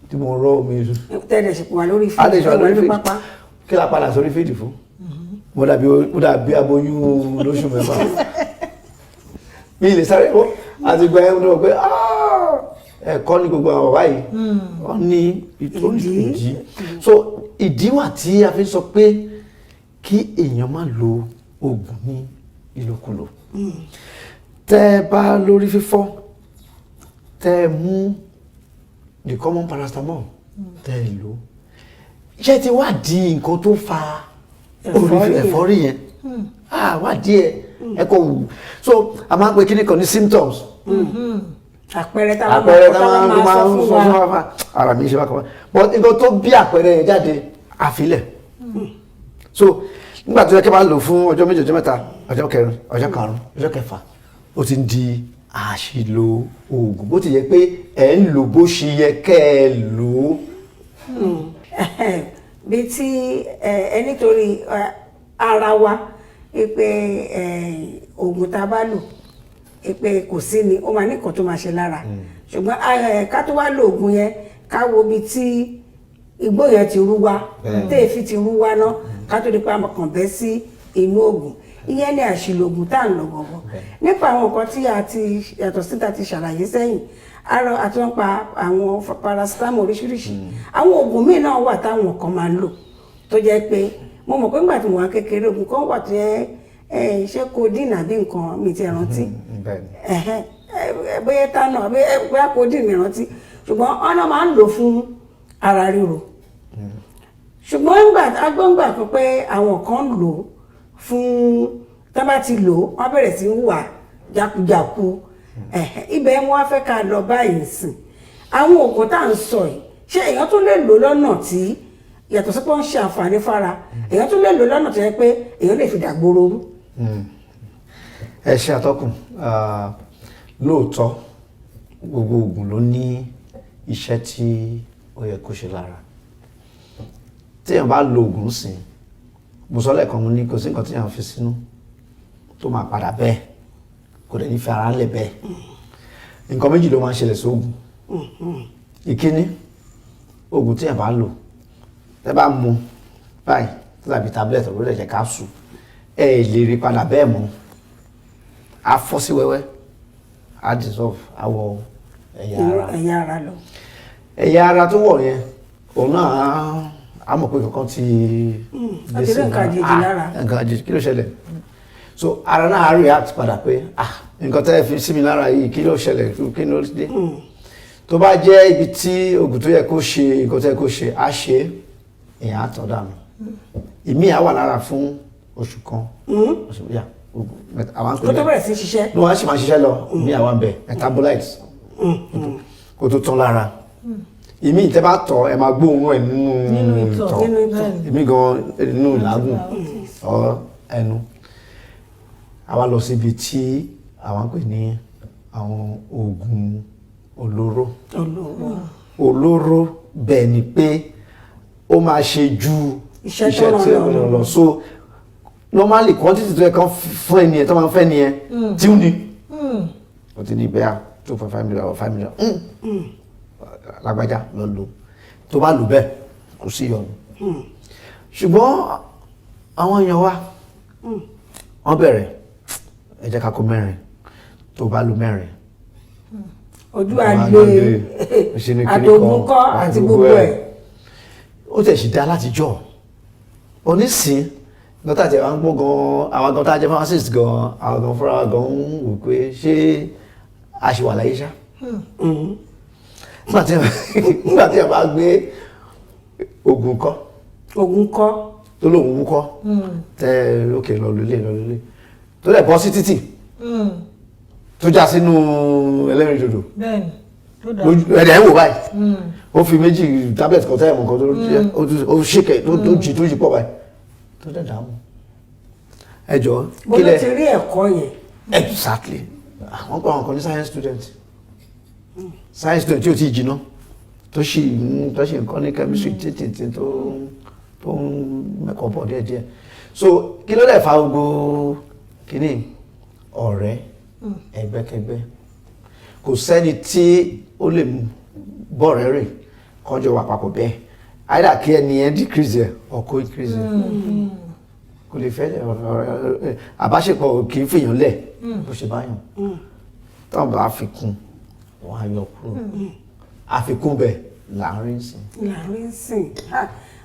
tí mo rọ omi sùn. tẹ́lẹ̀ ṣe wà lórí fídì pápá. kí la padà sórí fídì fún mo dàbí aboyún lóṣù mẹ́fà mi lè sáré bọ́ àti gba ẹ̀hún náà pé ẹ̀kọ́ ní gbogbo àwọn bàbá yìí wọ́n ní ìdí so ìdí wà tí a fi sọ pé kí èèyàn má lo oògùn ní ìlòkulò tẹ́ bá lórí fífọ́ tẹ́ mú the common paracetamol tẹ́ lò iṣẹ́ ti wá di nǹkan tó fa ẹ̀fọ́rí yẹn wá díẹ̀ ẹ̀kọ́ wù so a máa ń pe kíní kan ní symptoms àpẹẹrẹ táwọn máa ń sọ fún wa ara mi ṣe wá kọ́ but nǹkan tó bí àpẹẹrẹ yẹn jáde àfilẹ̀ so nígbà tó yẹ kí n máa lò fún ọjọ́ méjì ọjọ́ mẹ́ta ọjọ́ kẹrin ọjọ́ karùn-ún ọjọ́ kẹfà ó ti ń di àṣìlò oògùn bó ti yẹ pé ẹ̀ ń lò bó ṣe yẹ kẹ́ ẹ lò ó. bí tí ẹ nítorí ara wa pé oògùn tá a bá lò pé kò sí ni ó máa ní nǹkan tó máa ṣe lára ṣùgbọ́n ká tó wá lo oògùn yẹn ká wo bí tí igbó yẹn ti rú wá téèfì ti rú wá ná ká tó di pé a kàn bẹ́ sí inú oògùn ìyẹn ní àṣìlò oògùn tá à ń lọ gbọ̀ngàn nípa àwọn nǹkan tí a ti yàtọ̀ síta ti ṣàlàyé sẹ́yìn àti wọn pa àwọn paracetamol oríṣiríṣi àwọn oògùn míì náà wà táwọn kan máa ń lò tó jẹ́ pé mo mọ̀ pé nígbà tí mo wà kékeré oògùn kan wà tó yẹ ṣé codeine àbí nǹkan mi ti rántí bóyá tánà bóyá codeine mi rántí ṣùgbọ́n ọ̀nà máa ń lò fún ara ríro ṣùgbọ́n agbóngbà kan pé àwọn kan ń lò fún tá bá ti lò wọ́n bẹ̀rẹ̀ sí ń wà jákujàku ibẹ̀ wọn á fẹ́ ká lọ báyìí sìn àwọn oògùn tá à ń sọ yìí ṣé èèyàn tún lè lò lọ́nà tí yàtọ̀ sí pé wọ́n ń ṣe àǹfààní fára èèyàn tún lè lò lọ́nà tó yẹ pé èèyàn lè fi dàgbòrò rú. ẹ ṣe àtọkùn lóòótọ́ gbogbo oògùn ló ní iṣẹ́ tí ó yẹ kó ṣe lára téèyàn bá lo oògùn sìn mo sọ lẹ́ẹ̀kan mo ní kò sí nǹkan téèyàn fi sínú tó máa padà bẹ́ẹ̀ kò dẹ̀ ní fi ara lẹ̀ bẹ́ẹ̀ nǹkan méjì ló máa ń ṣẹlẹ̀ sóògùn ìkíní oògùn téèyàn bá lò tẹ́ bá mu báyìí tó dàbí tablet ọ̀rọ̀ lè jẹ́ capsule ẹ lè rí padà bẹ́ẹ̀ mọ́ á fọ́ sí wẹ́wẹ́ á dissolve àwọ̀ ẹ̀yà ara lọ. ẹ̀yà ara tó wọ̀ yẹn òun náà á mọ̀ pé kankan ti dé sí nǹkan àjèjì kí ló ṣẹlẹ̀ so ara náà á react padà pé nǹkan tẹ́ fi sí mi lára yìí kí ló ṣẹlẹ̀ kí ló dé tó bá jẹ́ ibi tí oògùn tó yẹ kó ṣe nǹkan tó yẹ kó ṣe á ṣe èèyàn á tọ́ dànù ìmí á wà lára fún oṣù kan oṣù yà àwọn kó tó bẹ̀rẹ̀ sí ṣiṣẹ́ ní wọ́n á sì máa ṣiṣẹ́ lọ ìmí àwọn bẹ̀ metabolites kó tó tán lára ìmí ìtẹ́ bá tọ̀ ẹ máa gbóòórùn ẹ̀ nínú ìtọ̀ ìmí gan nínú ìlágùn ọ ẹnu àwa lọ síbi tí àwọn pè ní àwọn oògùn olóró bẹ́ẹ̀ ni pé ó máa ṣe ju Iṣẹ́ iṣẹ́ tó tí ràn ó lọ so normally quantity tó yẹ kán fún ẹni yẹn tó máa ń fẹ́ ni yẹn tí ó ní ó ti ní bẹ́ẹ̀ 2.5 million or 5 million lágbájá lọ lò tó bá lò bẹ́ẹ̀ kò sí yọnu ṣùgbọ́n àwọn èèyàn wa wọ́n bẹ̀rẹ̀ ẹ jẹ́ ká kó mẹ́rin tó bá lò mẹ́rin ojú àlè àtògùnkọ́ àti gbogbo ẹ̀. ó tẹ̀ sí dá láti jọ onísìn lọ́tà tí àwọn gbọ́ gan àwọn gan tá a jẹ́ pharmacist gan àwọn gan fúnra gan ń wò pé ṣé a ṣì wà láyé ṣá nígbà tí a bá gbé oògùn kọ́ tó lóun wúkọ́ tẹ lókè lọ lólè tó dẹ̀ bọ́ sí títì tó já sínú ẹlẹ́rìndòdò ẹ̀dẹ̀ ń wò báyìí ó fi méjì tablet kan tẹ́ẹ̀mù kan tó ṣíkẹ̀ tó jì pọ̀ báyìí tó dẹ̀ dààmú ẹjọ́ bó ló ti rí ẹ̀kọ́ yẹn. exactly àwọn kan kan ní science student tí ó ti jìnnà tó ṣì nǹkan ní chemistry títí tó ń mẹ́kọ̀ọ́ bọ̀ díẹ̀díẹ̀ so kí ló dẹ̀ fa gbogbo kìíní ọ̀rẹ́ ẹgbẹ́kẹgbẹ́ kò sẹ́ni tí ó lè bọ̀ rẹ̀ rìn kọjọ wà papọ̀ bẹ́ẹ̀ either kí ẹni ẹ decrease ẹ or kó increase ẹ kò lè fẹ́ àbáṣepọ̀ kì í fèèyàn lẹ̀ bó ṣe bá yàn táwọn bá fi kún wọn á yọ kúrò àfikún bẹ́ẹ̀ láàrin sìn.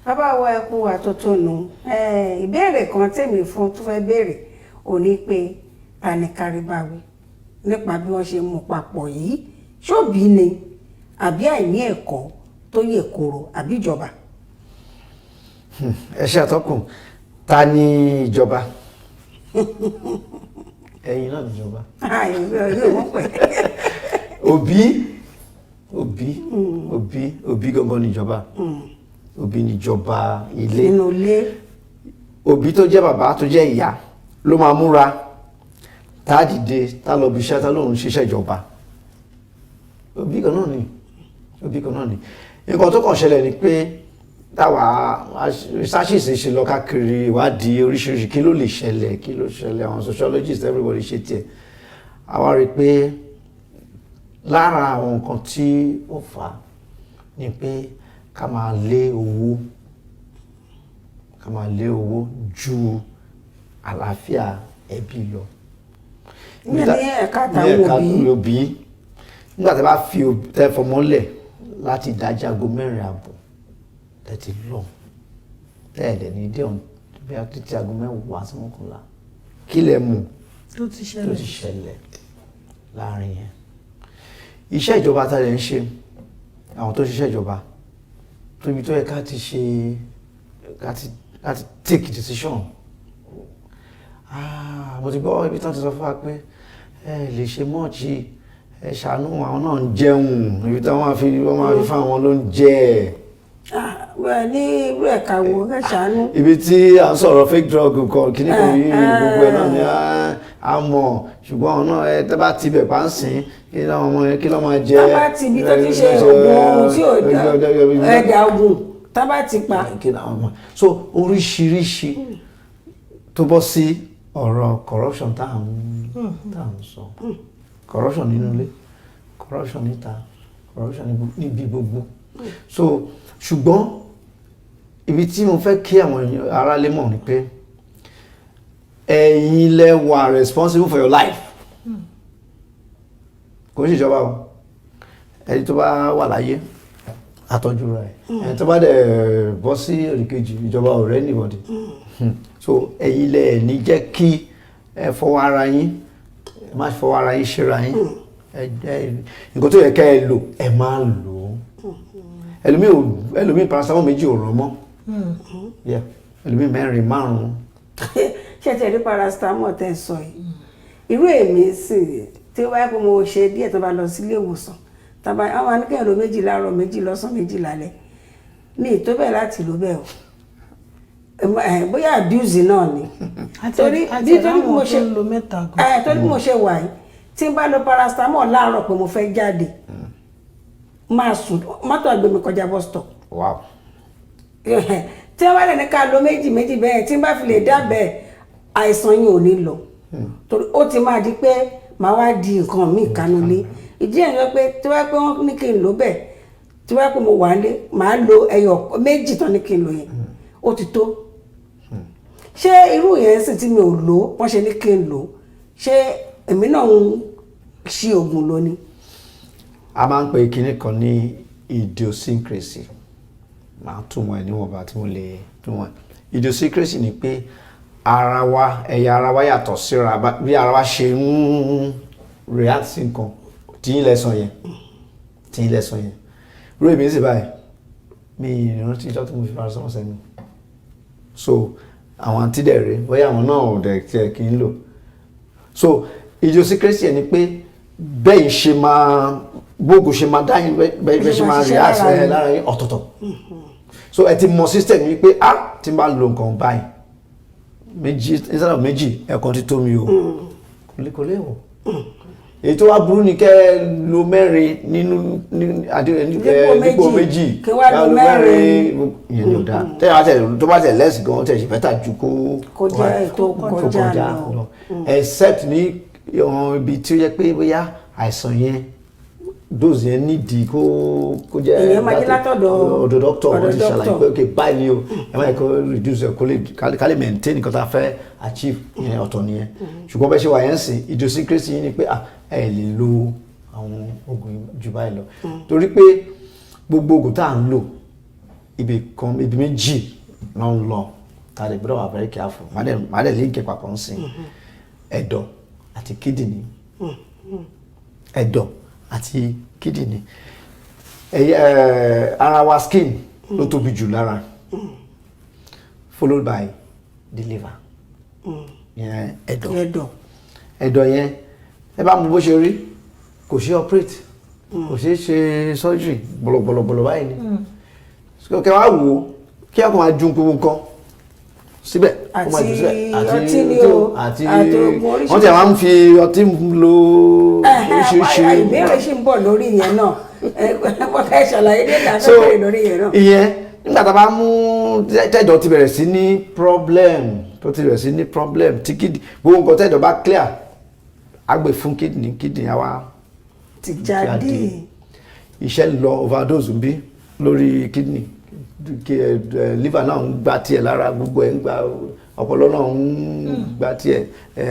bàbá wa ẹ kú àtótónu ìbéèrè kan tèmi fún tó fẹ́ béèrè ò ní pé panikaribawi nípa bí wọ́n ṣe mú papọ̀ yìí ṣóbi ni àbí àìní ẹ̀kọ́ tó yè koro àbí ìjọba. ẹ ṣe àtọkùn ta ni ìjọba ẹ̀yin náà níjọba òbí gangan níjọba òbí níjọba ilé òbí tó jẹ́ bàbá tó jẹ́ ìyá ló máa múra tá a dìde tá a lọ bí iṣẹ́ tá lóun ṣiṣẹ́ ìjọba òbí kan náà ni nǹkan tó kàn ṣẹlẹ̀ ni pé táwa researches ṣe lọ káàkiri ìwádìí oríṣiríṣi kí ló lè ṣẹlẹ̀ àwọn sociologists everybody ṣe tiẹ̀ àwa rí i pé lára àwọn nǹkan tí ó fà á ni pé ká máa lé owó ju àlàáfíà ẹbí lọ. ní ẹ̀ka àtàwọn òbí nígbà tí a bá fi tẹ fọmọ́lẹ̀ láti dájí aago 4:30 tẹ̀tí lọ tẹ́ẹ̀dẹ̀ ní déhùn bí a títí aago 10 sí 11 kí lẹ mú tó ti ṣẹlẹ̀ láàrin yẹn. iṣẹ́ ìjọba tá a lè ń ṣe àwọn tó ṣiṣẹ́ ìjọba tóbi tó yẹ ká ti ṣe láti take decision mo ti gbọ́ ibi tán ti sọ fún wa pé ẹ lè ṣe mọ́ọ̀chì ẹ ṣàánú àwọn náà ń jẹun ibi tán wọ́n máa fi fáwọn ló ń jẹ ní irú ẹ̀ka wo ẹ ṣàánú. ibi tí à ń sọ̀rọ̀ fake drug kan kìíní kan yìí gbogbo ẹ̀ náà ni a mọ̀ ṣùgbọ́n àwọn náà ẹ tẹ́ bá ti bẹ̀ pa ń sìn kí ló máa jẹ. tábà ti ibi tó ti ṣe oògùn ohun tí ò dá ẹ̀dà oògùn tábà ti pa. so oríṣiríṣi tó bọ́ sí ọ̀rọ̀ corruption tá à ń sọ corruption nínú ilé corruption níta corruption níbi gbogbo so ṣùgbọ́n ibi tí mo fẹ́ kí àwọn aráalé mọ̀ ni pé ẹ̀yin lẹ wà responsible for your life kò ń ṣèjọba o ẹni tó bá wà láyé àtọ́jú rẹ̀ ẹni tó bá dẹ̀ bọ́ sí òdìkejì ìjọba ọ̀rẹ́ anybody so ẹ̀yin lẹ ní jẹ́ kí ẹ fọwọ́ ara yín ẹ má fọwọ́ ara yín ṣera yín nǹkan tó yẹ ká ẹ lò ẹ má lò ó ẹlòmíì paracetamol méjì ò rán mọ́ ẹlòmíì 4 5. ṣé ti rí paracetamol tẹ́ sọ yìí irú èmi sì tí ó bá yẹ kó mo ṣe díẹ̀ tó bá lọ sílé ìwòsàn tàbí àwọn anìkẹ́yìn ló 2 láàárọ̀ 2 lọ́sàn 2 lálẹ́ mi tó bẹ́ẹ̀ láti lò bẹ́ẹ̀ o bóyá abuse náà ni torí bí mo ṣe wà yìí tí n bá lo paracetamol láàárọ̀ pé mo fẹ́ jáde máa sùn mọ́tò àgbèmí kọjá bus stop. wow. tí wọ́n bá lè ní ká lo méjì bẹ́ẹ̀ tí n bá fi lè dá bẹ́ẹ̀ àìsàn yìí ò ní lọ torí ó ti máa di pé màá wá di nǹkan míì kánú lé ìdí ẹ̀ lọ pé tí wọ́n pé wọ́n ní kí n lò bẹ́ẹ̀ tí wọ́n pé mo wà lé màá lo ẹyọ méjì tán ní kí n lò yẹn ó ti tó ṣé irú yẹn sì tí mi ò lò wọ́n ṣe ní kí n lò ṣé èmi náà ń ṣe oògùn lò ni. a máa ń pe kinní kan ní idiosyncrasy máa túmọ̀ ẹ̀ níwọ̀nba tí mo lè túmọ̀ idiosyncrasy ni pé ara wa ẹ̀yà ara wa yàtọ̀ síra bí ara wa ṣe ń react sí nǹkan tí yín lẹ́sàn yẹn rú èmi sì báyìí mi ìrántí ìjọ tí mo fi paracetamol sẹ́nu so àwọn àǹtí dẹ̀ rèé bóyá àwọn náà ò dẹ̀ tiẹ̀ kí n lò so idiosyncrasy ẹ̀ ni pé bẹ́ẹ̀ ṣe máa gbóògùn ṣe máa dáyìn bẹ́ẹ̀ ṣe máa react lára yín ọ̀tọ̀ọ̀tọ̀ so ẹ ti mọ system yìí pé tí n bá lo nǹkan báyìí méjì instead of méjì ẹ̀kan ti tó mi o kò lè wọ̀ èyí tó wá burú ni kẹ́ lo mẹ́rin nínú dípò méjì kí wá lo mẹ́rin ìyẹn ni ò dáa tẹ́yà tó bá tẹ̀ lẹ́sìn gan tẹ̀ ṣe fẹ́ tà ju kó kọjá lọ except ní ibi tí ó yẹ pé bóyá àìsàn yẹn dose yẹn nídìí kó jẹ́ èyàn máa jẹ́ látọ̀dọ̀ doctor wọ́n ti ṣàlàyé pé ok báyìí ni o ẹ máa kó reduce ká lè maintain nǹkan tá a fẹ́ achieve yẹn ọ̀tọ̀ nìyẹn ṣùgbọ́n bẹ́ẹ̀ ṣe wà yẹn sìn idiosyncrasy yín ni pé ẹ lè lo àwọn oògùn jù báyìí lọ torí pé gbogbo oògùn tá à ń lò ibi méjì náà ń lọ tá a lè gbọ́dọ̀ wà very careful má dẹ̀ lè gẹ̀ papọ̀ ń sìn ẹ̀dọ̀ àti kídìní ẹ̀dọ̀ àti kídìní ara wa skin ló tóbi jù lára followed by the liver ẹ̀dọ̀ yẹn ẹ bá mú bó ṣe rí kò ṣe operate kò ṣe surgery bọ̀lọ̀bọ̀lọ̀ báyìí ni kẹ wá wò ó kí ọkọ̀ máa ju gbogbo nǹkan síbẹ̀ àti ọtí ni o àti oògùn oríṣiríṣi wọ́n ti àwọn ń fi ọtí lo oríṣiríṣi. ìbéèrè ṣì ń bọ̀ lórí yẹn náà wọ́n fẹ́ ṣàlàyé dé ìdájọ́ bẹ̀rẹ̀ lórí yẹn náà. ìyẹn nígbà tá a bá mú tẹ́jọ́ ti bẹ̀rẹ̀ sí ní problem tí kidney gbogbo nǹkan tẹ́jọ́ bá clear á gbé fún kidney àwa ti jáde iṣẹ́ lọ overdose bí lórí kidney liver náà ń gba tiẹ̀ lára gbogbo ẹ̀ ń gba ọpọlọ náà ń gba tiẹ̀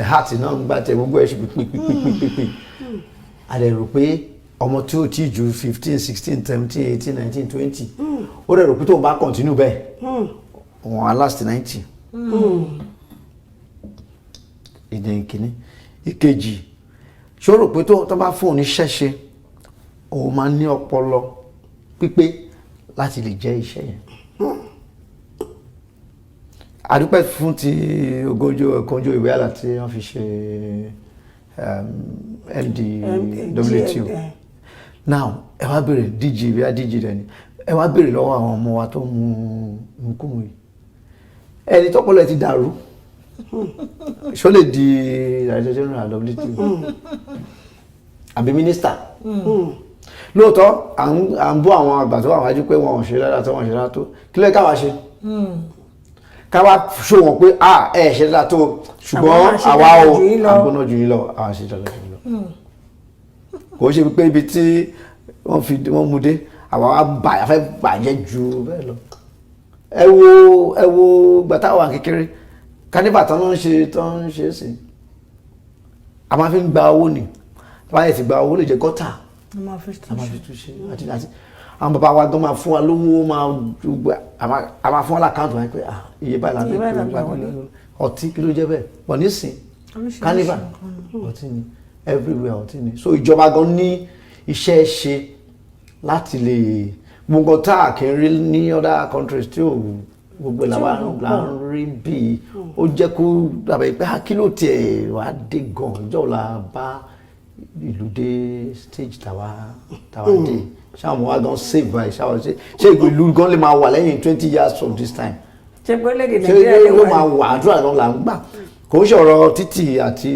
heart náà ń gba tiẹ̀ gbogbo ẹ̀ ṣe pípípípípípí a lè rò pé ọmọ tí ó ti ju 15 16 17 18 19 20 ó rẹ̀ rò pé tó ń bá continue bẹ́ẹ̀ wọ́n á last 90 ìdẹ̀ ìkíní ìkejì ṣó rò pé tó bá fún oníṣẹ́ ṣe òun máa ní ọpọlọ pípé láti lè jẹ́ iṣẹ́ yẹn àdúpẹ́ fún ti ogójì ìwé àlà tí wọ́n fi ṣe MD-WTO now ẹ wá bèrè DG ìwé DG rẹ ni ẹ wá bèrè lọ́wọ́ àwọn ọmọ wa tó mú kúmù yìí ẹni tọ́pọ̀lọ́ ẹ ti dàrú ṣó lè di Director General WTO àbí Minister lóòótọ́ à ń bọ́ àwọn àgbà tó wà wájú pé wọn ò ṣe dáadáa tó wọn ṣe dáadáa tó kí ló káwa ṣe káwa ṣó wọn pé ẹ ṣe dáadáa tó ṣùgbọ́n àwa ò àgbọ̀nà jù yín lọ àwa ṣe dáadáa jù yín lọ kò ṣe pé ibi tí wọ́n mú dé àwa fẹ́ bàjẹ́ ju bẹ́ẹ̀ lọ ẹ wo gbàtà wà kékeré kánífà tán ń ṣe sí a máa fi ń gba owó ni báyìí ti gba owó lè jẹ gọ́tà a máa fi tún ṣe àti àwọn bàbá wa gan máa fún wa lówó a máa fún wa lákàntù wáyé pé iye báyìí la fi ọtí kí ló jẹ́ bẹ́ẹ̀ wọ́n ní sìn kánífà ọtí ni everywhere ọtí ni so ìjọba gan ní iṣẹ́ ṣe láti lè gbogbo tá a kì í rí ní other countries tí ò gbogbo là ń rí bí ó jẹ́ kó dàbẹ̀ pé kí ló tiẹ̀ wá dé gan ìjọ la bá ìlú dé stage tàwa dé ṣáwọn wa gan save by ṣáwọn ṣe ìlú gan lè máa wà lẹ́yìn 20 years from this time ṣe gbọ́lẹ̀dẹ̀ Nàìjíríà lè wà máa wà àdúrà náà là ń gbà kò ń ṣọ̀rọ̀ títì àti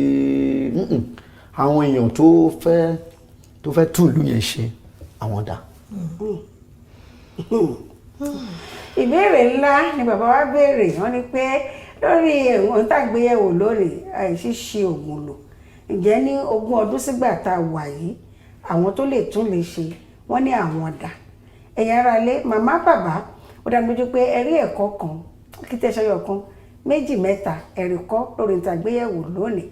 àwọn èèyàn tó fẹ́ tún ìlú yẹn ṣe àwọn dà ìbéèrè ńlá ni bàbá wa béèrè wọ́n ní pé lórí ẹ̀wọ̀n tàgbéyẹ̀wò lónìí àìṣíṣe ògùn lò ǹjẹ́ ní 20 ọdún sígbà tá a wà yìí àwọn tó lè tún lè ṣe wọ́n ní àwọn dà ẹ̀yin ará ilé màmá bàbá ó dá mi lójú pé ẹ̀rí ẹ̀kọ́ kan kí tẹ́sọ̀yọ̀ kan 2 3 ẹ̀rí kọ́ lórí ìtàgbéyẹ̀wò lónìí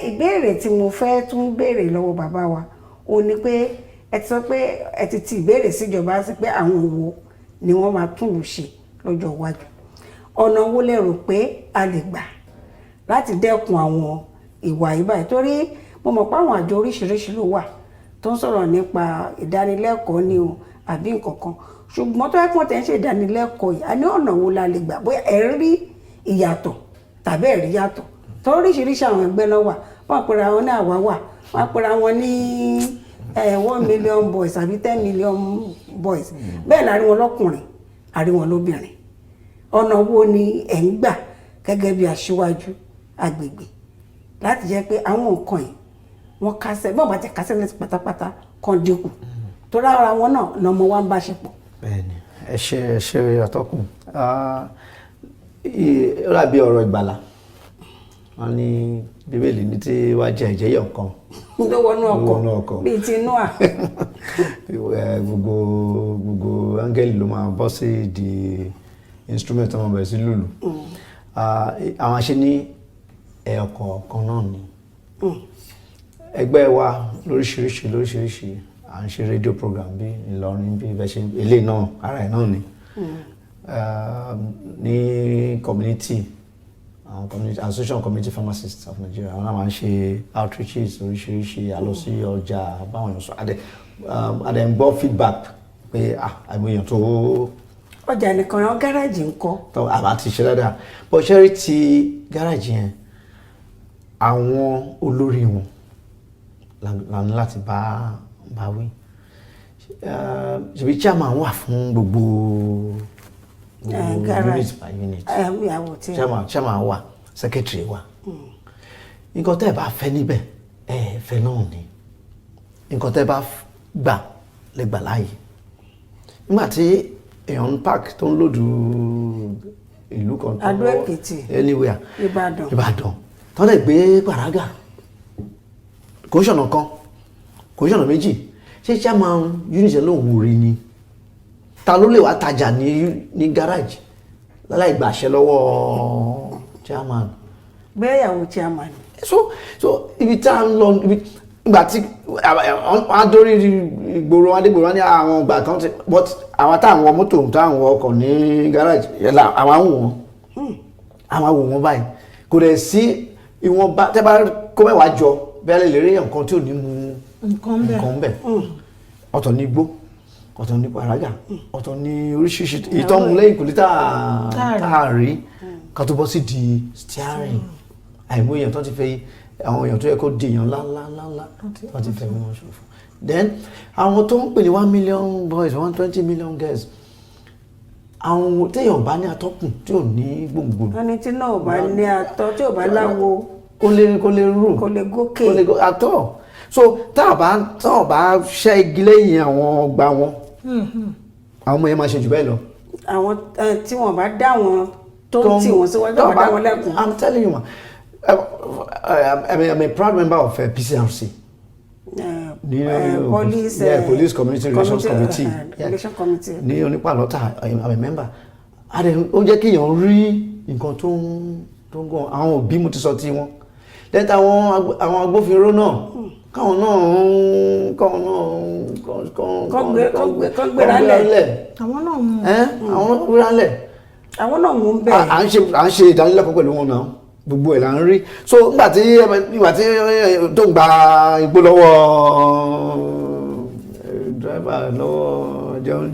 ìbéèrè tí mo fẹ́ tún béèrè lọ́wọ́ bàbá wa ó ní pé ẹ ti sọ pé ẹ ti ti ìbéèrè síjọba sí pé àwọn wo ni wọ́n máa tún lù ṣe lọ́jọ́ iwájú ọ̀nà wo lẹ rò pé a lè gbà láti dẹ́kun àwọn ìwà ìbáyìí torí mo mọ̀ pé àwọn àjọ oríṣiríṣi ló wà tó ń sọ̀rọ̀ nípa ìdánilẹ́kọ̀ọ́ ni o àbí nǹkan kan ṣùgbọ́n tó yẹ kí wọ́n tẹ̀ ń ṣe ìdánilẹ́kọ̀ọ́ yìí a ní ọ̀nà wo la lè gbà bóyá ẹ rí ìyàtọ̀ tàbí ẹ̀rí yàtọ̀ tó oríṣiríṣi àwọn ẹgbẹ́ náà wà wọ́n pera wọn ní àwa wà wọ́n pera wọn ní 1 million boys àbí 10 million boys bẹ́ẹ̀ la rí wọn lọ́kùnrin a rí wọn lóbìnrin ọ̀nà wo ni ẹ̀ ń gbà gẹ́gẹ́ bí aṣíwájú agbègbè láti jẹ́ pé àwọn nǹkan yìí wọ́n kásẹ̀ bọ́ọ̀ bá ti kásẹ̀ lẹ́sìn pátápátá kan dínkù tó rárá wọn náà lọ́mọ wa ń bá ṣe pọ̀. bẹ́ẹ̀ni ẹ ṣe àtọkùn ó dàbí ọ̀rọ̀ ìgbàlà wọn ní bíbélì ní tí wàá jẹ ìjẹyọ nǹkan ló wọnú ọkọ̀ bíi ti Nóà. gbogbo áńgẹ́lì ló máa bọ́ sí di instrument ọmọ bẹ̀rẹ̀ sí lùlù àwọn aṣe ní ẹ̀ọ̀kọ̀ọ̀kan náà ni ẹgbẹ́ wa lóríṣiríṣi à ń ṣe rédíò program bí Ìlọrin bí ibẹ̀ ṣe ilé náà ara ẹ̀ náà ni ní community association community pharmacists of Nigeria àwọn náà máa ń ṣe outreaches oríṣiríṣi àlọ sí ọjà báwọn èèyàn sọ adẹ ń gbọ́ feedback pé àwọn èèyàn tó ọjà nìkan rán gáràjì ńkọ́. tó àbá ti ṣe dáadáa bó ṣe rí ti gáràjì yẹn àwọn olórí wọn la ní láti bá wí ṣebí chairman wà fún gbogbo unit by unit chairman wà secretary wà nǹkan tẹ́ ẹ bá fẹ́ níbẹ̀ ẹ fẹ́ náà ni nǹkan tẹ́ ẹ bá gbà lè gbà láàyè nígbà tí èèyàn park tó ń lòdù ìlú kan tó Adó Èkìtì anywhere Ìbàdàn tó lè gbé pàrágà kò ń ṣọ̀nà kan kò ń ṣọ̀nà méjì ṣé chairman unit lòun rí ni ta ló lè wá tajà ní garage láláì gbàṣẹ lọ́wọ́ chairman. gbéyàwó chairman. so ibi tá a ń lọ ìgbà tí adórí ìgboro adégbòrò ní àwọn ìgbà kan ti but àwọn táwọn mọ́tò táwọn ọkọ̀ ní garage yẹlá àwọn àwò wọn báyìí kò dẹ̀ sí ìwọ̀nba tẹ́ bá kó mẹ́wàá jọ bẹ́ẹ̀ lè rí nǹkan tí ò ní mu nǹkan bẹ̀ ọ̀tọ̀ ní igbó ọ̀tọ̀ ní pàrágà ọ̀tọ̀ ní oríṣiríṣi ìtọ́mú lẹ́yìn kò lè táàrí ká tó bọ́ sí di steering àìmọ̀ èèyàn tó ti fẹ́ àwọn èèyàn tó yẹ kó di èèyàn ńláńláńlá tó ti fẹ́ wọn ṣòfò then àwọn tó ń pè ní 1 million boys 120 million girls àwọn téèyàn bá ní atọ́kùn tí ò ní gbòǹgbò ẹni tí náà bá ní atọ́ tí ò bá láwo kó lè rú kó lè gòkè atọ́ so tá a bá ṣẹ́ igi lẹ́yìn àwọn ọgbà wọn àwọn ọmọ yẹn máa ṣe jù bẹ́ẹ̀ lọ. àwọn tí wọ́n bá dá wọn tó ń tì wọ́n síwájú tó bá dá wọn lẹ́kùn. I'm telling you ma I'm a proud member of PCRC. Police Community Relations Committee. ní onípàlọ́tà I'm a member. ó jẹ́ kí èèyàn rí nǹkan tó ń gan àwọn òbí mo ti sọ tí wọn lẹ́tà àwọn agbófinró náà káwọn náà kọ́ gbéra lẹ̀ àwọn náà mú àwọn gbéra lẹ̀ àwọn náà mú bẹ́ẹ̀. à ń ṣe ìdánilẹ́kọ̀ọ́ pẹ̀lú wọn náà gbogbo ẹ̀ là ń rí so nígbà tí tó ń gba igbó lọ́wọ́ driver lọ́wọ́ jẹun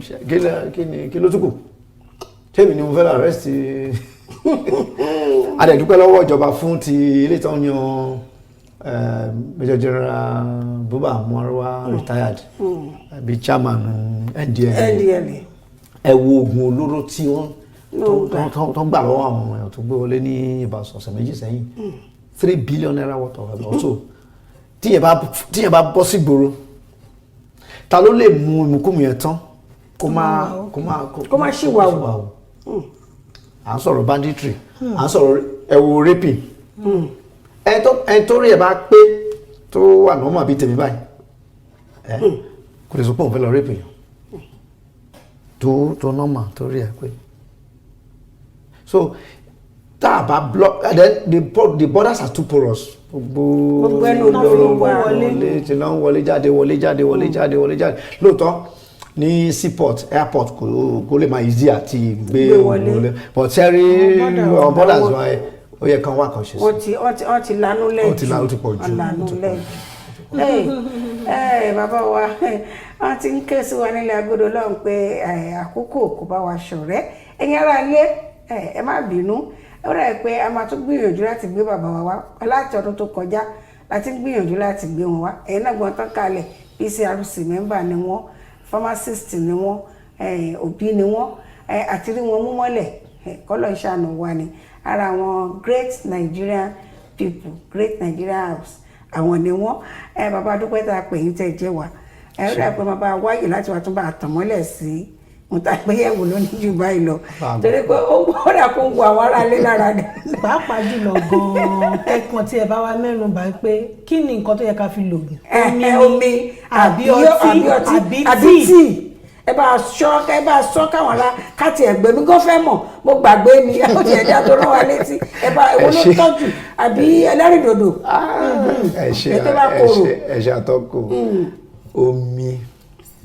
kí ló tún kù tèmi ni mo fẹ́ lọ arrest adẹ̀dúpẹ́ lọ́wọ́ ìjọba fún ti ilé tó ń yan Major General Buba Muarwa retired bí chairman NDLEA ẹ wo oògùn olóró tí wọ́n tó gbà lọ́wọ́ àwọn ọmọ èèyàn tó gbé wọlé ní ìbáṣọ ọ̀sẹ̀ méjì sẹ́yìn 3 billion naira worth of also tíyẹn bá bọ́ sí gbòòrò ta ló lè mú ìmúkúmu yẹn tán kó má ṣìwà wò. à ń sọ̀rọ̀ banditry à ń sọ̀rọ̀ ẹ̀wò raping ẹni tó rí ẹ̀ bá pé tó wà normal bíi tèmi báyìí kò lè sọ pé òun fẹ́ lọ rape yẹn tó normal tó rí ẹ̀ pé so tá a bá block and then the borders are too porous gbogbo ẹnu ló wọlé tí lọ́n wọlé jáde lóòótọ́ ní seaport airport kò lè máa easy àti gbé wọlé but sẹ́rí on borders wọn ó yẹ kán wá kan ṣe sí. wọ́n ti lanú lẹ́jù. ó ti lanú ti pọ̀ jù. bàbá wa wọ́n ti ń ké sí wa nílẹ̀ agodo lọ́hùn pé àkókò kò bá wa ṣọ̀rẹ́ ẹ̀yin ará ilé ẹ má bínú ó rẹ̀ pé a máa tún gbìyànjú láti gbé bàbá wa wá láti ọdún tó kọjá láti gbìyànjú láti gbé wọn wá ẹ̀yin náà gbọ́n tán kalẹ̀ PCRC member ni wọ́n pharmacist ni wọ́n òbí ni wọ́n àti rí wọn mú mọ́lẹ̀ kọ́lọ̀ ìṣàánú wa ni ara àwọn great Nigerian people great Nigerian house àwọn ni wọ́n bàbá dúpẹ́ tá a pè yín tẹ̀ jẹ́ wa ó rẹ̀ pé bàbá wáyé láti wá tún bá a tàn mọ́lẹ̀ sí mo ta pé yẹ̀wò lónìí jù báyìí lọ torí pé ó gbọ́dọ̀ kó ń wo àwọn ará ilé lára dẹ̀. pàápàá jùlọ gan-an ẹ̀kan tí ẹ bá wá mẹ́nu bá pé kí ni nǹkan tó yẹ ká fi lògùn. omi àbí ọtí àbí tíì ẹ bá sọ káwọn ará káàtì ẹgbẹ́ mi gan fẹ́ mọ̀ mo gbàgbé ni ó ti ẹ̀dá tó rán wa létí ẹ bá ewu ló tọ́jú àbí ẹlẹ́rìndòdò. ẹ ṣe àtọ́kù omi.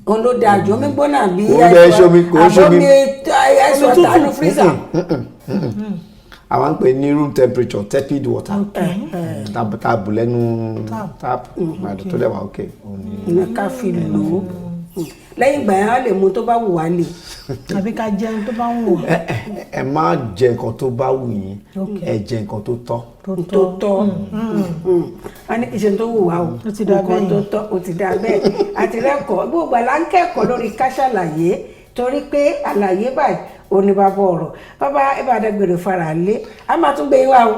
òun ló da àjò omi gbóná bí àbómi ẹ̀sùn ọ̀tá ní freezer. àwọn ń pè ní room temperature tepid water tá bù lẹ́nu tap tó dẹ̀ wá òkè. ká fi lò ó lẹ́yìn ìgbà yẹn á lè mú tó bá wù wá lè. àbí ká jẹun tó bá wù wá. ẹ má jẹ nǹkan tó bá wù yín ẹ jẹ nǹkan tó tọ́. tó tọ́ a ní kì í ṣe tó wù wá o nǹkan tó tọ́ o ti dá bẹ́ẹ̀ àti rẹ́kọ̀ọ́ gbogbo àlá ń kẹ́kọ̀ọ́ lórí ká ṣàlàyé torí pé àlàyé báyìí òní bàbá ọ̀rọ̀ bàbá Ìbàdàgbèrè fara lé a máa tún gbé yín wá o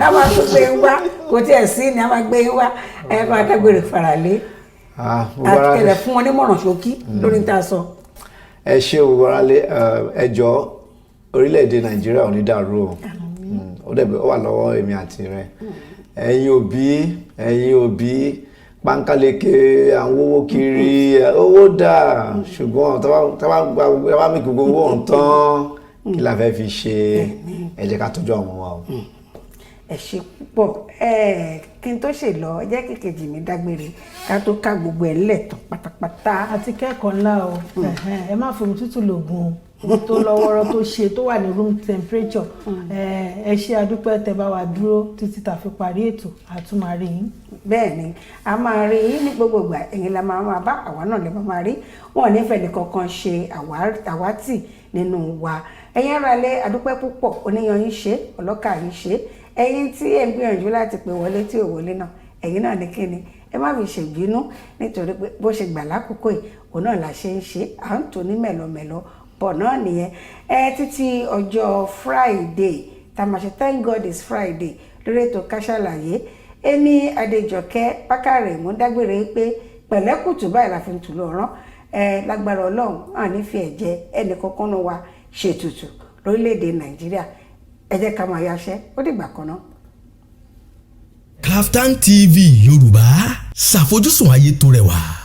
a máa tún gbé yín wá kò tí ẹ̀ sí ni a máa gbé yín wá Ìbàdàgbèrè fara lé àtẹlẹ fún wọn nímọ̀ràn ṣókí lórí tá a sọ. ẹ ṣe òwúrọ̀lé ẹjọ́ orílẹ̀-èdè Nàìjíríà ò ní dàrú o ó wà lọ́wọ́ èmi àti rẹ ẹ̀yin òbí pàǹkáleke àwọn owó kiri owó dà ṣùgbọ́n tá bá mi kí gbogbo ohun tán kí la fẹ́ fi ṣe ẹ jẹ́ ká tọ́jú àwọn ọmọ wa o. ẹ ṣe púpọ̀ kí n tó ṣe lọ jẹ́ kí kejì mi dágbére ká tó ká gbogbo ẹ̀ ńlẹ̀ tán pátápátá. àti kẹ́kọ̀ọ́ ńlá o ẹ má fomi tútù lògùn o tó lọ́wọ́rọ́ tó ṣe tó wà ní room temperature ẹ ṣe adúpẹ́ tẹ́ bá wa dúró títí tá fi parí ètò àtúmọ̀rí yín. bẹ́ẹ̀ ni a máa rí yín ní gbogbo ìgbà ẹ̀yin la máa bá àwa náà lè máa rí wọn ò nífẹ̀ẹ́ nìkankan ṣe àwátì nínú wa ẹ̀yin ara lé adúpẹ́ púpọ̀ oníyan yín ṣe ọlọ́kà yín ṣe ẹ̀yin tí ẹ ń gbìyànjú láti pè wọlé tí ò wọlé náà ẹ̀yin náà ní kíni ẹ má fi ṣèbínú nítorí pé bó ṣe gbà lákòókò yìí òun náà la ṣe ń ṣe à ń tò ní mẹ̀lọmẹ̀lọ bọ̀ náà nìyẹn títí ọjọ́ Friday tá a máa ṣe Thank God it's Friday lórí ètò Ká Sálàyé ẹni Adéjọkẹ́ Bákàrẹ̀ mú dágbére pé pẹ̀lẹ́kùtù báyìí la fi ń tù lọ́rán lágbára Ọlọ́run àní fi ẹ̀jẹ̀ ẹnì kankan náà wá ṣètùtù lórílẹ̀‐èdè Nàìjíríà ẹ jẹ́ ká máa yaṣẹ́ ó dìgbà kan náà. Kaftan TV Yorùbá ṣàfojúsùn ayé tó rẹwà.